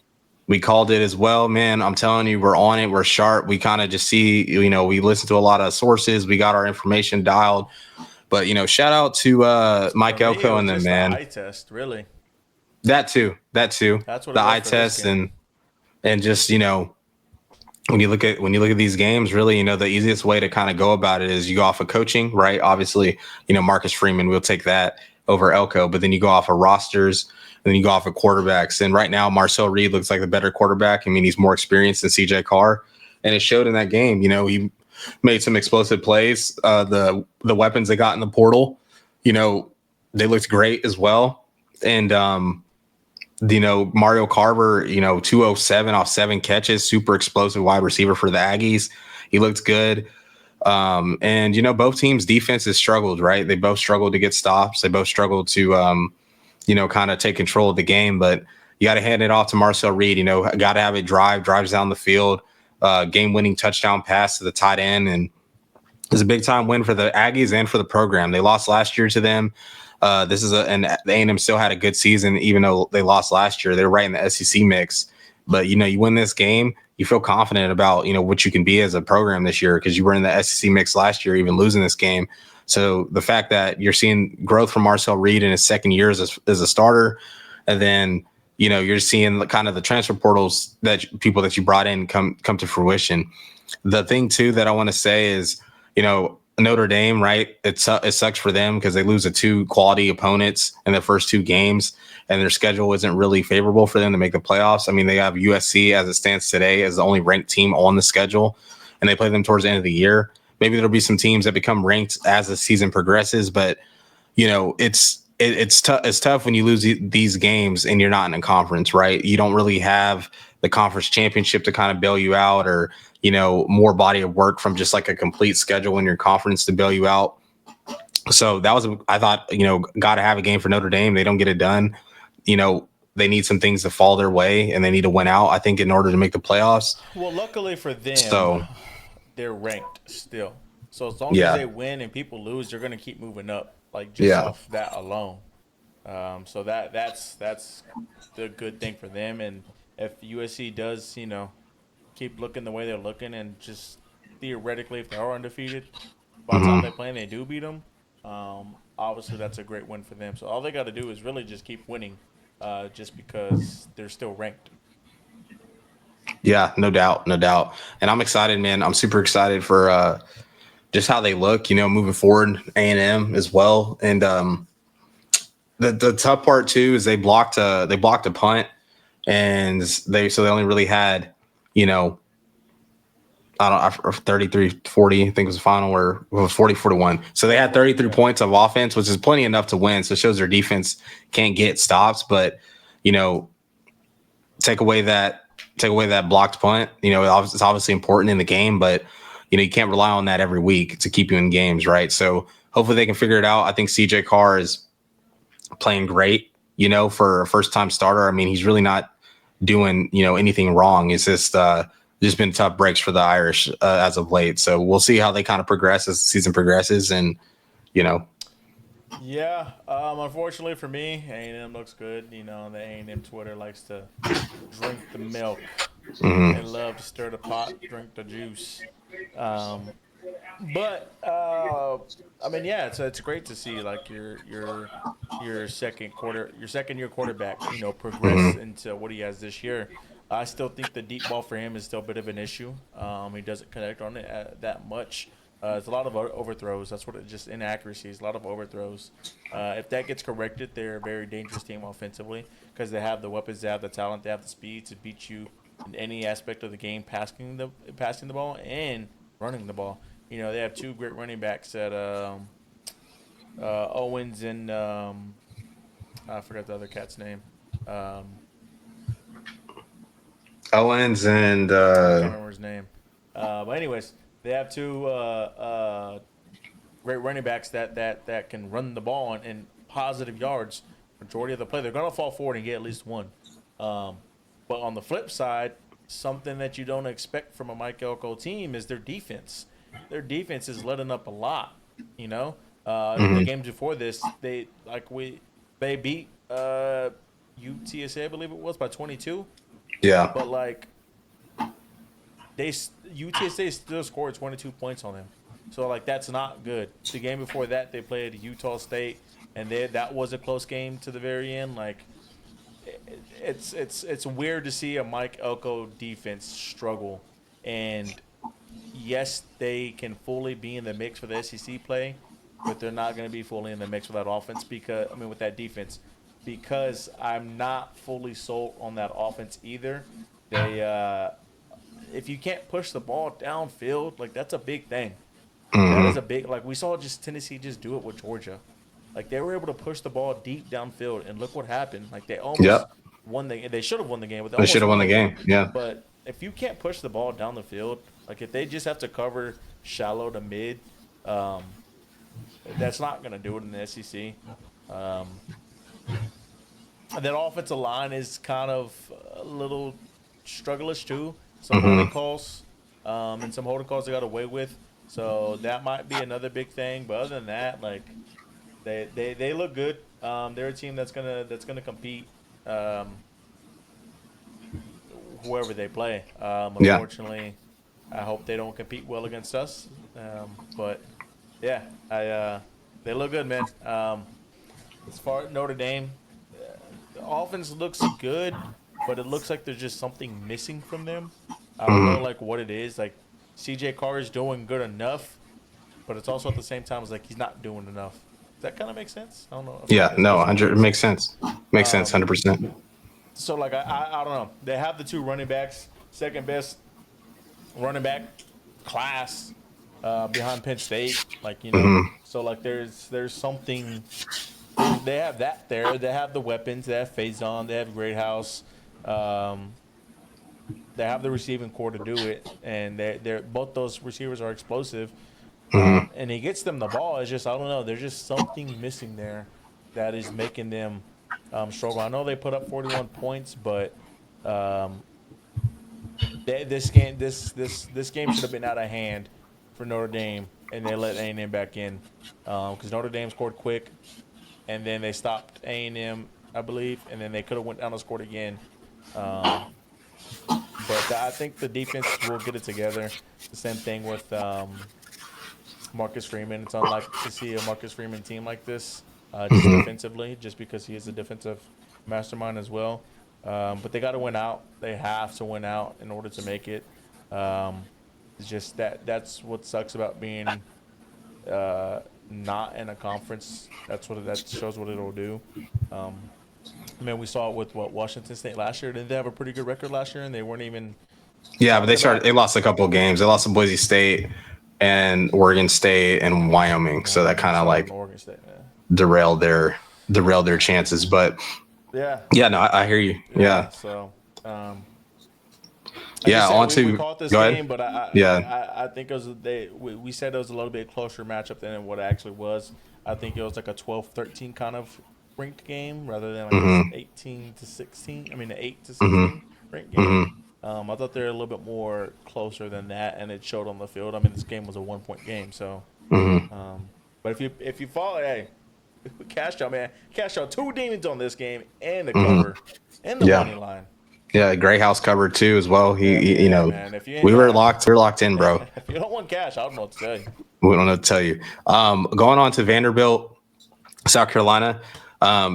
Speaker 2: We called it as well, man. I'm telling you, we're on it. We're sharp. We kind of just see, we listen to a lot of sources. We got our information dialed. But, shout out to Mike Elko and them, man.
Speaker 1: The eye test, really.
Speaker 2: That too.
Speaker 1: That's what
Speaker 2: the eye test and just, when you look at these games, really, the easiest way to kind of go about it is you go off of coaching, right? Obviously, Marcus Freeman, we'll take that over Elko, but then you go off of rosters and then you go off of quarterbacks. And right now, Marcel Reed looks like the better quarterback. I mean, he's more experienced than CJ Carr, and it showed in that game. He made some explosive plays. The weapons they got in the portal, they looked great as well. And Mario Carver, 207 off 7 catches, super explosive wide receiver for the Aggies. He looked good. And both teams' defenses struggled, right? They both struggled to get stops. They both struggled to, kind of take control of the game. But you got to hand it off to Marcel Reed. Got to have it drives down the field, game-winning touchdown pass to the tight end, and it's a big-time win for the Aggies and for the program. They lost last year to them. This is and the A&M still had a good season, even though they lost last year. They're right in the SEC mix. But, you win this game, you feel confident about, what you can be as a program this year because you were in the SEC mix last year, even losing this game. So the fact that you're seeing growth from Marcel Reed in his second year as a starter, and then, you're seeing kind of the transfer portals that people that you brought in come to fruition. The thing, too, that I want to say is, Notre Dame, right? It sucks for them because they lose to 2 quality opponents in their first 2 games, and their schedule isn't really favorable for them to make the playoffs. I mean, they have USC as it stands today as the only ranked team on the schedule, and they play them towards the end of the year. Maybe there'll be some teams that become ranked as the season progresses, but it's tough when you lose these games and you're not in a conference, right? You don't really have the conference championship to kind of bail you out, or more body of work from just like a complete schedule in your conference to bail you out. So that was, I thought, got to have a game for Notre Dame. They don't get it done. They need some things to fall their way, and they need to win out, I think, in order to make the playoffs.
Speaker 1: Well, luckily for them, they're ranked still. So as long as they win and people lose, they're going to keep moving up, off that alone. So that's the good thing for them. And if USC does, keep looking the way they're looking, and just theoretically, if they are undefeated, by the time they play and they do beat them, obviously that's a great win for them. So all they got to do is really just keep winning, just because they're still ranked.
Speaker 2: Yeah, no doubt. And I'm excited, man. I'm super excited for just how they look, moving forward, A&M as well. And the tough part too is they blocked a punt, and they only really had, 33-40, I think was the final, or it was 40-41. So they had 33 points of offense, which is plenty enough to win. So it shows their defense can't get stops, but take away that blocked punt. It's obviously important in the game, but you can't rely on that every week to keep you in games, right? So hopefully they can figure it out. I think CJ Carr is playing great, for a first-time starter. I mean, he's really not doing, anything wrong. It's just been tough breaks for the Irish as of late. So we'll see how they kind of progress as the season progresses, and
Speaker 1: Yeah, unfortunately for me, A&M looks good. The A&M Twitter likes to drink the milk. They love to stir the pot, drink the juice. But I mean, yeah, it's great to see like your second year quarterback, progress into what he has this year. I still think the deep ball for him is still a bit of an issue. He doesn't connect on it that much. It's a lot of overthrows. That's what just inaccuracies. A lot of overthrows. If that gets corrected, they're a very dangerous team offensively because they have the weapons, they have the talent, they have the speed to beat you in any aspect of the game, passing the ball and running the ball. They have 2 great running backs at Owens and I forgot the other cat's name.
Speaker 2: Owens and
Speaker 1: I can't remember his name. But anyways, they have 2 great running backs that can run the ball and positive yards majority of the play. They're gonna fall forward and get at least 1. But on the flip side, something that you don't expect from a Mike Elko team is their defense. Their defense is letting up a lot. The games before this, they beat UTSA, I believe it was, by 22.
Speaker 2: Yeah.
Speaker 1: But like UTSA still scored 22 points on them. So like that's not good. The game before that, they played Utah State, and that was a close game to the very end. Like it's weird to see a Mike Elko defense struggle, and yes, they can fully be in the mix for the SEC play, but they're not going to be fully in the mix with that offense with that defense, because I'm not fully sold on that offense either. They if you can't push the ball downfield, like that's a big thing. That is a big, like we saw just Tennessee just do it with Georgia. Like they were able to push the ball deep downfield, and look what happened. Like they almost won they should have won the game, but
Speaker 2: they should have won the game. Yeah.
Speaker 1: But if you can't push the ball down the field, like if they just have to cover shallow to mid, that's not going to do it in the SEC. And that offensive line is kind of a little struggleish too. Some holding calls, and some holding calls they got away with. So that might be another big thing. But other than that, like they look good. They're a team that's gonna compete, whoever they play. Unfortunately, I hope they don't compete well against us. But yeah, they look good, man. As far as Notre Dame, the offense looks good, but it looks like there's just something missing from them. I don't know like what it is. Like CJ Carr is doing good enough, but it's also at the same time it's like he's not doing enough. Does that kind of make sense? I don't know.
Speaker 2: Yeah, no, 100. It makes sense. Makes sense, 100%.
Speaker 1: So like I don't know. They have the two running backs, second best running back class behind Penn State. Like so like there's something. They have that there. They have the weapons. They have Faison. They have Greathouse. They have the receiving core to do it, and they're both those receivers are explosive. And he gets them the ball. It's just I don't know. There's just something missing there that is making them struggle. I know they put up 41 points, but this game should have been out of hand for Notre Dame, and they let A&M back in because Notre Dame scored quick, and then they stopped A&M, I believe, and then they could have went down and scored again. But I think the defense will get it together. The same thing with Marcus Freeman. It's unlikely to see a Marcus Freeman team like this just defensively, just because he is a defensive mastermind as well. But they got to win out. They have to win out in order to make it. It's just that's what sucks about being not in a conference. That shows what it'll do. I mean, we saw it with Washington State last year. Didn't they have a pretty good record last year? And they weren't even.
Speaker 2: Yeah, but they lost a couple of games. They lost to Boise State and Oregon State and Wyoming. So that kind of like
Speaker 1: Oregon State,
Speaker 2: derailed their chances. But no, I hear you. Yeah.
Speaker 1: So.
Speaker 2: We
Speaker 1: caught this
Speaker 2: go ahead.
Speaker 1: game, but I think it was we said it was a little bit closer matchup than what it actually was. I think it was like a 12-13 kind of ranked game rather than like 18 to 16. I mean, an 8 to 16 ranked game. I thought they were a little bit more closer than that, and it showed on the field. I mean, this game was a 1-point game, so. But if you follow, hey, cash out, man, cash out 2 demons on this game and the cover and the money line.
Speaker 2: Yeah, Greyhouse covered too as well. He
Speaker 1: man,
Speaker 2: we were locked in, bro.
Speaker 1: If you don't want cash, I don't know what to tell you.
Speaker 2: We don't know what to tell you. Going on to Vanderbilt, South Carolina.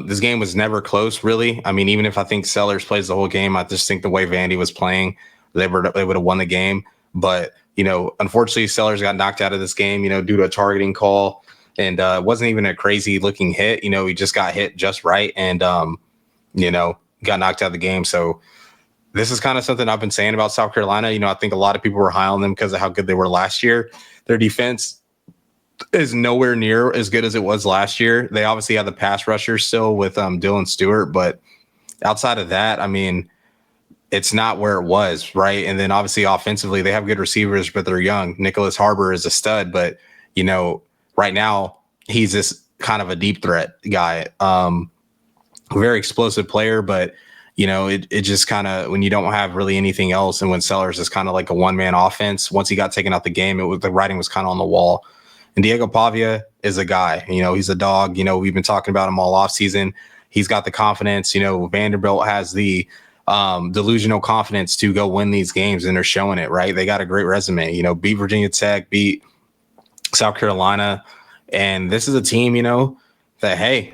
Speaker 2: This game was never close, really. I mean, even if I think Sellers plays the whole game, I just think the way Vandy was playing, they would have won the game. But, unfortunately, Sellers got knocked out of this game, due to a targeting call. And it wasn't even a crazy looking hit. He just got hit just right and, got knocked out of the game. So this is kind of something I've been saying about South Carolina. I think a lot of people were high on them because of how good they were last year. Their defense is nowhere near as good as it was last year. They obviously have the pass rushers still with Dylan Stewart, but outside of that, I mean, it's not where it was, right? And then obviously offensively, they have good receivers, but they're young. Nicholas Harbor is a stud, but right now he's this kind of a deep threat guy. Very explosive player, but it just kind of, when you don't have really anything else, and when Sellers is kind of like a one-man offense, once he got taken out the game, the writing was kind of on the wall. And Diego Pavia, is a guy. He's a dog. We've been talking about him all off season. He's got the confidence. Vanderbilt has the delusional confidence to go win these games, and they're showing it, right? They got a great resume. Beat Virginia Tech, beat South Carolina, and this is a team, that, hey,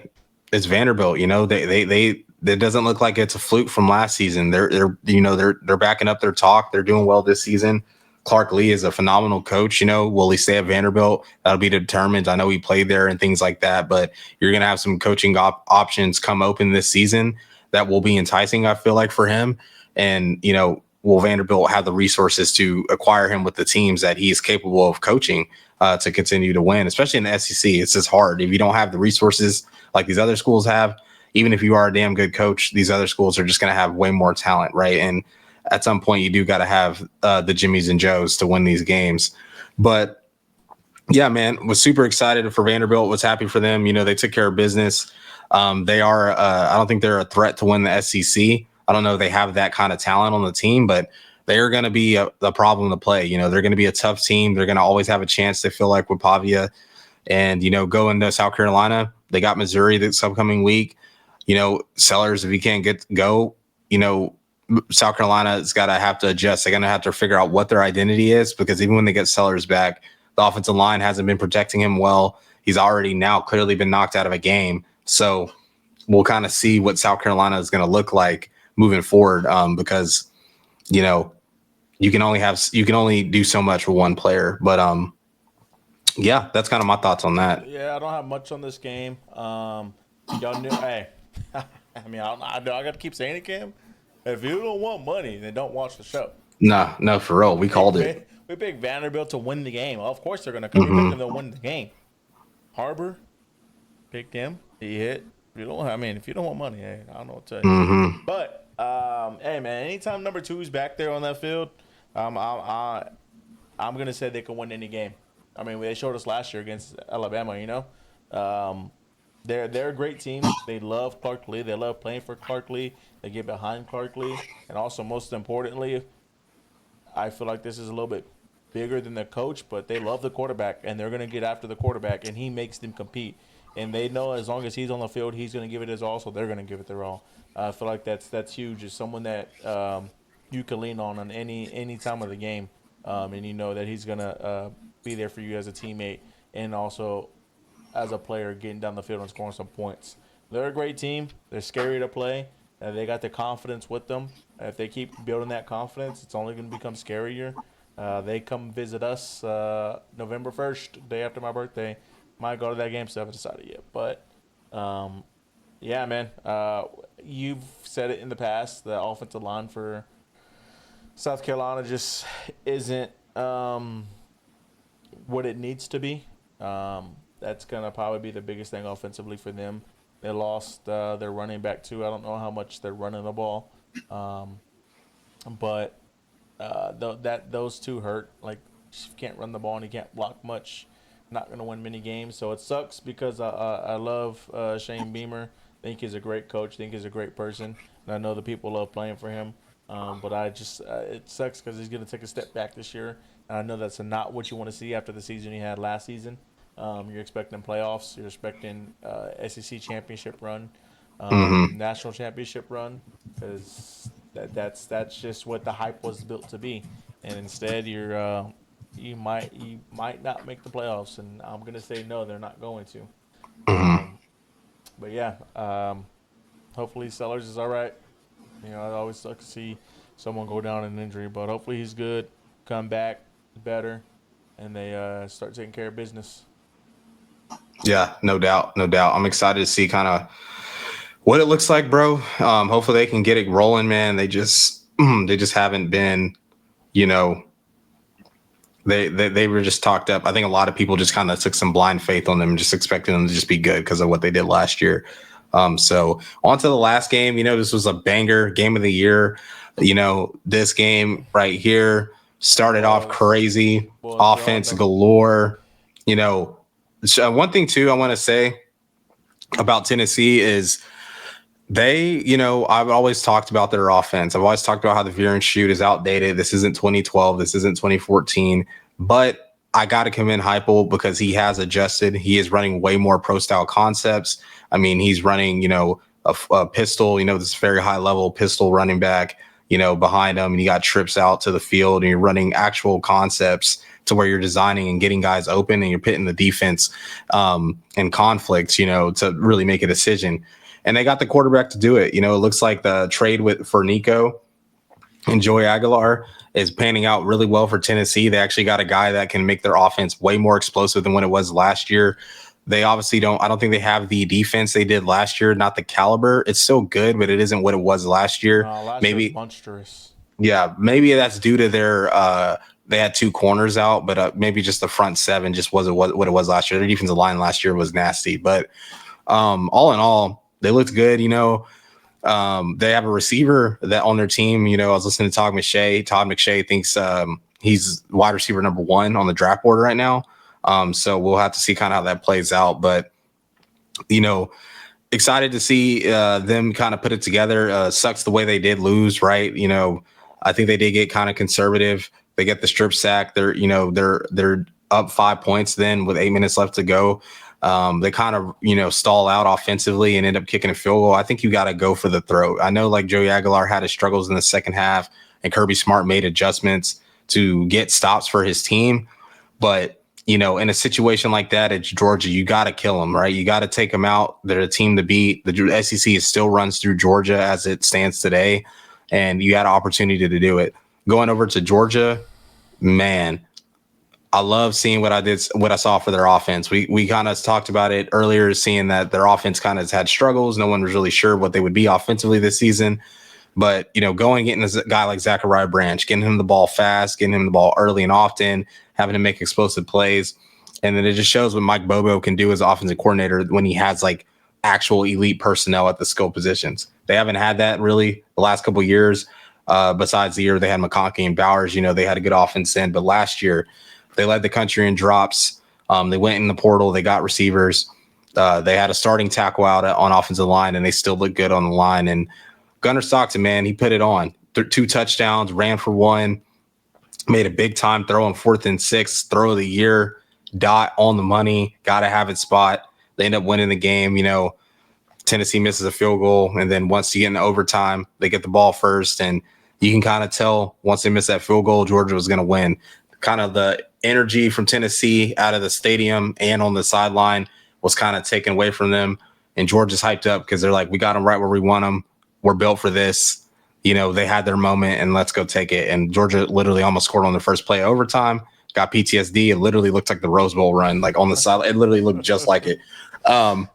Speaker 2: it's Vanderbilt. They it doesn't look like it's a fluke from last season. They're backing up their talk. They're doing well this season. Clark Lee is a phenomenal coach. Will he stay at Vanderbilt? That'll be determined. I know he played there and things like that, but you're going to have some coaching options come open this season that will be enticing, I feel like, for him. And, will Vanderbilt have the resources to acquire him with the teams that he is capable of coaching to continue to win, especially in the SEC? It's just hard. If you don't have the resources like these other schools have, even if you are a damn good coach, these other schools are just going to have way more talent, right? And at some point, you do got to have the Jimmies and Joes to win these games. But yeah, man, was super excited for Vanderbilt. Was happy for them. They took care of business. They are. I don't think they're a threat to win the SEC. I don't know if they have that kind of talent on the team, but they are going to be a problem to play. They're going to be a tough team. They're going to always have a chance. They feel like with Pavia, and go into South Carolina. They got Missouri this upcoming week. Sellers, if you can't go, South Carolina is got to have to adjust. They're going to have to figure out what their identity is, because even when they get Sellers back, the offensive line hasn't been protecting him well. He's already now clearly been knocked out of a game. So we'll kind of see what South Carolina is going to look like moving forward, because, you can only do so much with one player. But yeah, that's kind of my thoughts on that.
Speaker 1: Yeah, I don't have much on this game. Y'all knew, hey, I mean, I got to keep saying it, Cam. If you don't want money, then don't watch the show.
Speaker 2: No, for real. We called it.
Speaker 1: We picked Vanderbilt to win the game. Well, of course they're going to come. We picked them to win the game. Harbor, picked him. He hit. If you don't want money, hey, I don't know what to tell you. But, hey, man, anytime number 2 is back there on that field, I'm going to say they can win any game. I mean, they showed us last year against Alabama, They're a great team. They love Clark Lee. They love playing for Clark Lee. They get behind Clark Lee. And also, most importantly, I feel like this is a little bit bigger than the coach, but they love the quarterback, and they're going to get after the quarterback, and he makes them compete. And they know as long as he's on the field, he's going to give it his all, so they're going to give it their all. I feel like that's huge. It's someone that you can lean on any time of the game, and you know that he's going to be there for you as a teammate and also as a player getting down the field and scoring some points. They're a great team. They're scary to play. They got the confidence with them. If they keep building that confidence, it's only going to become scarier. They come visit us November 1st, day after my birthday. Might go to that game, so I haven't decided yet. But, yeah, man, you've said it in the past. The offensive line for South Carolina just isn't what it needs to be. That's going to probably be the biggest thing offensively for them. They lost their running back, too. I don't know how much they're running the ball. But those two hurt. Like, you can't run the ball and you can't block much. Not going to win many games. So it sucks because I love Shane Beamer. I think he's a great coach. I think he's a great person. And I know the people love playing for him. But it sucks because he's going to take a step back this year. And I know that's not what you want to see after the season he had last season. You're expecting playoffs. You're expecting SEC championship run, national championship run, because that's just what the hype was built to be. And instead, you might not make the playoffs. And I'm gonna say no, they're not going to. But yeah, hopefully Sellers is all right. It always sucks to see someone go down in an injury, but hopefully he's good, come back better, and they start taking care of business.
Speaker 2: Yeah, no doubt. I'm excited to see kind of what it looks like, bro. Hopefully they can get it rolling, man. They just haven't been, they were just talked up. I think a lot of people just kind of took some blind faith on them, just expecting them to just be good because of what they did last year. So on to the last game. This was a banger, game of the year. This game right here started off crazy, offense galore. One thing too I want to say about Tennessee is they, I've always talked about their offense. I've always talked about how the veer and shoot is outdated. This isn't 2012. This isn't 2014. But I got to commend Heupel because he has adjusted. He is running way more pro style concepts. I mean, he's running, a pistol, this very high level pistol running back, behind him, and you got trips out to the field, and you're running actual concepts to where you're designing and getting guys open, and you're pitting the defense in conflicts, to really make a decision. And they got the quarterback to do it. It looks like the trade for Nico and Joey Aguilar is panning out really well for Tennessee. They actually got a guy that can make their offense way more explosive than what it was last year. They obviously I don't think they have the defense they did last year, not the caliber. It's still good, but it isn't what it was last year.
Speaker 1: Last
Speaker 2: maybe
Speaker 1: year was monstrous.
Speaker 2: Yeah, maybe that's due to their they had two corners out, but maybe just the front seven just wasn't what it was last year. Their defensive line last year was nasty, but all in all, they looked good. They have a receiver that on their team. I was listening to Todd McShay thinks he's wide receiver number 1 on the draft board right now. So we'll have to see kind of how that plays out. But, excited to see them kind of put it together. Sucks the way they did lose, right? I think they did get kind of conservative. They get the strip sack. They're up 5 points then with 8 minutes left to go. They kind of, stall out offensively and end up kicking a field goal. I think you got to go for the throat. I know like Joey Aguilar had his struggles in the second half and Kirby Smart made adjustments to get stops for his team. But, in a situation like that at Georgia, you got to kill them, right? You got to take them out. They're a team to beat. The SEC still runs through Georgia as it stands today. And you had an opportunity to do it. Going over to Georgia, man, I love seeing what I saw for their offense. We kind of talked about it earlier, seeing that their offense kind of had struggles. No one was really sure what they would be offensively this season. But, going and getting a guy like Zachariah Branch, getting him the ball fast, getting him the ball early and often, having to make explosive plays. And then it just shows what Mike Bobo can do as offensive coordinator when he has like actual elite personnel at the skill positions. They haven't had that really the last couple of years. Besides the year they had McConkey and Bowers, they had a good offense then. But last year, they led the country in drops. They went in the portal. They got receivers. They had a starting tackle out on offensive line, and they still look good on the line. And Gunnar Stockton, man, he put it on. 2 touchdowns, ran for 1, made a big-time throw on 4th and 6, throw of the year, dot on the money, got to have it spot. They end up winning the game. Tennessee misses a field goal, and then once you get into overtime, they get the ball first, and you can kind of tell once they miss that field goal, Georgia was going to win. Kind of the energy from Tennessee out of the stadium and on the sideline was kind of taken away from them. And Georgia's hyped up because they're like, we got them right where we want them. We're built for this. They had their moment and let's go take it. And Georgia literally almost scored on the first play of overtime, got PTSD. It literally looked like the Rose Bowl run, like on the side. It literally looked just like it.
Speaker 1: Man.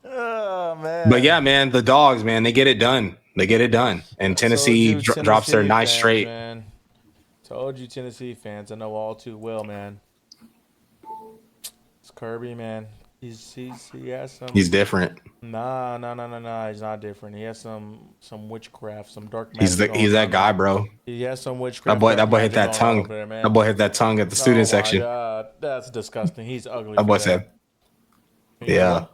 Speaker 2: But yeah, man, the Dogs, man, they get it done. And Tennessee drops their nice straight.
Speaker 1: Man. Told you, Tennessee fans. I know all too well, man. It's Kirby, man. He has some.
Speaker 2: He's different.
Speaker 1: Nah. He's not different. He has some witchcraft, some dark magic.
Speaker 2: He's that guy, bro.
Speaker 1: He has some witchcraft.
Speaker 2: That boy hit that tongue. That boy hit that tongue at the student section.
Speaker 1: God, that's disgusting. He's ugly.
Speaker 2: That boy said. Yeah.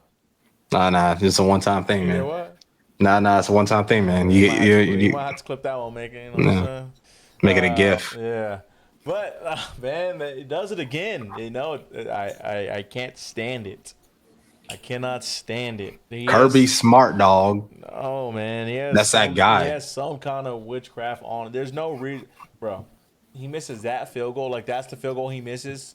Speaker 2: Nah. It's a one-time thing, man.
Speaker 1: What?
Speaker 2: Nah. It's a one-time thing, man. You
Speaker 1: might have to clip that one, make it.
Speaker 2: Make it a GIF.
Speaker 1: Yeah. But, man, it does it again. I can't stand it. I cannot stand it.
Speaker 2: Kirby Smart, dog.
Speaker 1: Oh, man.
Speaker 2: That's that guy.
Speaker 1: He has some kind of witchcraft on it. There's no reason. Bro, he misses that field goal. Like, that's the field goal he misses.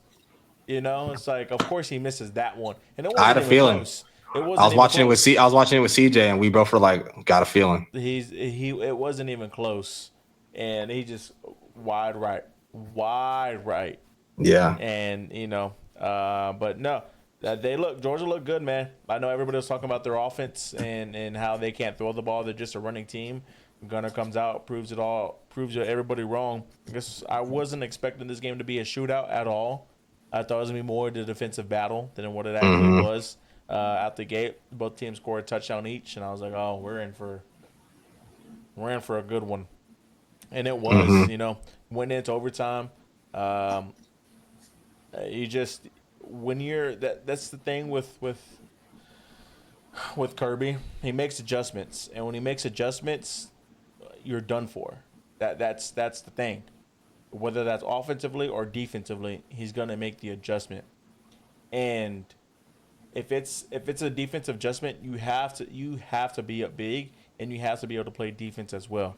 Speaker 1: It's like, of course he misses that one. And it wasn't
Speaker 2: I had a feeling.
Speaker 1: Close.
Speaker 2: I was watching it with CJ, and we both were like, got a feeling.
Speaker 1: It wasn't even close. And he just wide right.
Speaker 2: Yeah.
Speaker 1: And but no, Georgia looked good, man. I know everybody was talking about their offense and how they can't throw the ball. They're just a running team. Gunner comes out, proves everybody wrong. I guess I wasn't expecting this game to be a shootout at all. I thought it was gonna be more of a defensive battle than what it actually was. Out the gate, both teams scored a touchdown each, and I was like, oh, we're in for a good one. And it was, went into overtime. You just that's the thing with Kirby. He makes adjustments, and when he makes adjustments, you're done for. That's the thing. whether that's offensively or defensively, he's gonna make the adjustment. And if it's a defensive adjustment, you have to be up big and you have to be able to play defense as well,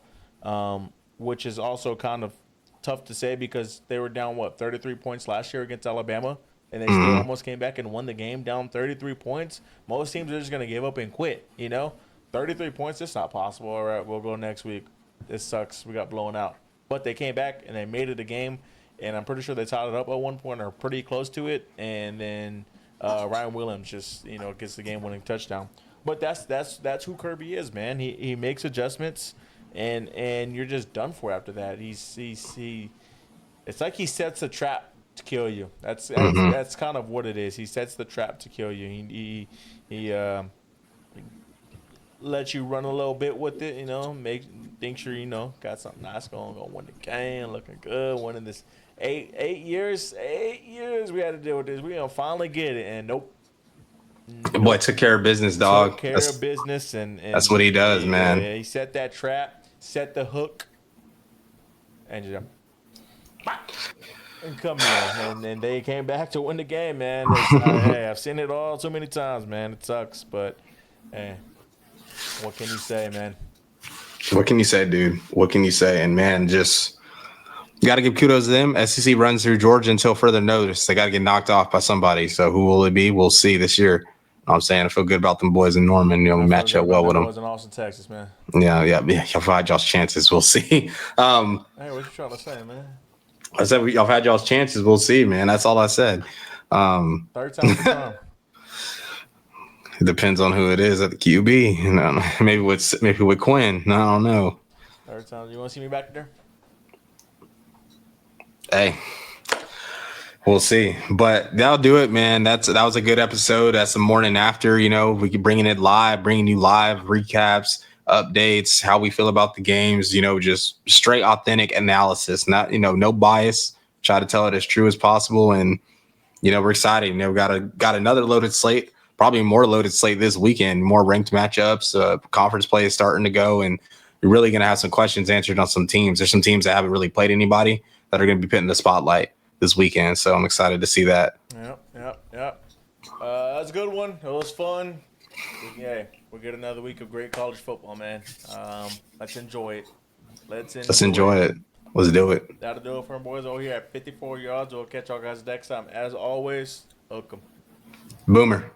Speaker 1: which is also kind of tough to say because they were down 33 points last year against Alabama, and they still almost came back and won the game down 33 points. Most teams are just gonna give up and quit. 33 points, it's not possible. All right, we'll go next week. This sucks. We got blown out. But they came back and they made it a game, and I'm pretty sure they tied it up at one point or pretty close to it. And then Ryan Williams just gets the game-winning touchdown. But that's who Kirby is, man. He makes adjustments, and you're just done for after that. It's like he sets a trap to kill you. That's kind of what it is. He sets the trap to kill you. He let you run a little bit with it, think sure got something nice going, gonna win the game, looking good, winning this 8 years we had to deal with this. We gonna finally get it, and nope.
Speaker 2: Boy took care of business, dog.
Speaker 1: Took care of business, and
Speaker 2: that's what he does, man.
Speaker 1: Yeah, he set that trap, set the hook, and just and come here, and they came back to win the game, man. Hey, I've seen it all too many times, man. It sucks, but hey. What can you say, man?
Speaker 2: What can you say, dude? What can you say? And, man, just got to give kudos to them. SEC runs through Georgia until further notice. They got to get knocked off by somebody. So who will it be? We'll see this year. You know what I'm saying? I feel good about them boys in Norman. Match up well with them.
Speaker 1: Boys in Austin, Texas, man.
Speaker 2: Yeah. Y'all had y'all's chances. We'll see.
Speaker 1: Hey, what you trying to say, man?
Speaker 2: I said y'all had y'all's chances. We'll see, man. That's all I said.
Speaker 1: Third time's the charm.
Speaker 2: It depends on who it is at the QB. Maybe with Quinn. I don't know.
Speaker 1: Third time. You want to see me back there?
Speaker 2: Hey, we'll see. But that'll do it, man. That was a good episode. That's the morning after. We keep bringing you live recaps, updates, how we feel about the games. Just straight authentic analysis. Not no bias. Try to tell it as true as possible. And we're excited. We got another loaded slate. Probably more loaded slate this weekend, more ranked matchups, conference play is starting to go, and you're really going to have some questions answered on some teams. There's some teams that haven't really played anybody that are going to be put in the spotlight this weekend, so I'm excited to see that.
Speaker 1: Yep. That's a good one. It was fun. Yeah, we'll get another week of great college football, man. Let's enjoy it. Let's enjoy
Speaker 2: it. Let's do it.
Speaker 1: That'll do it for our boys over here at 54 yards. We'll catch y'all guys next time. As always, welcome.
Speaker 2: Boomer.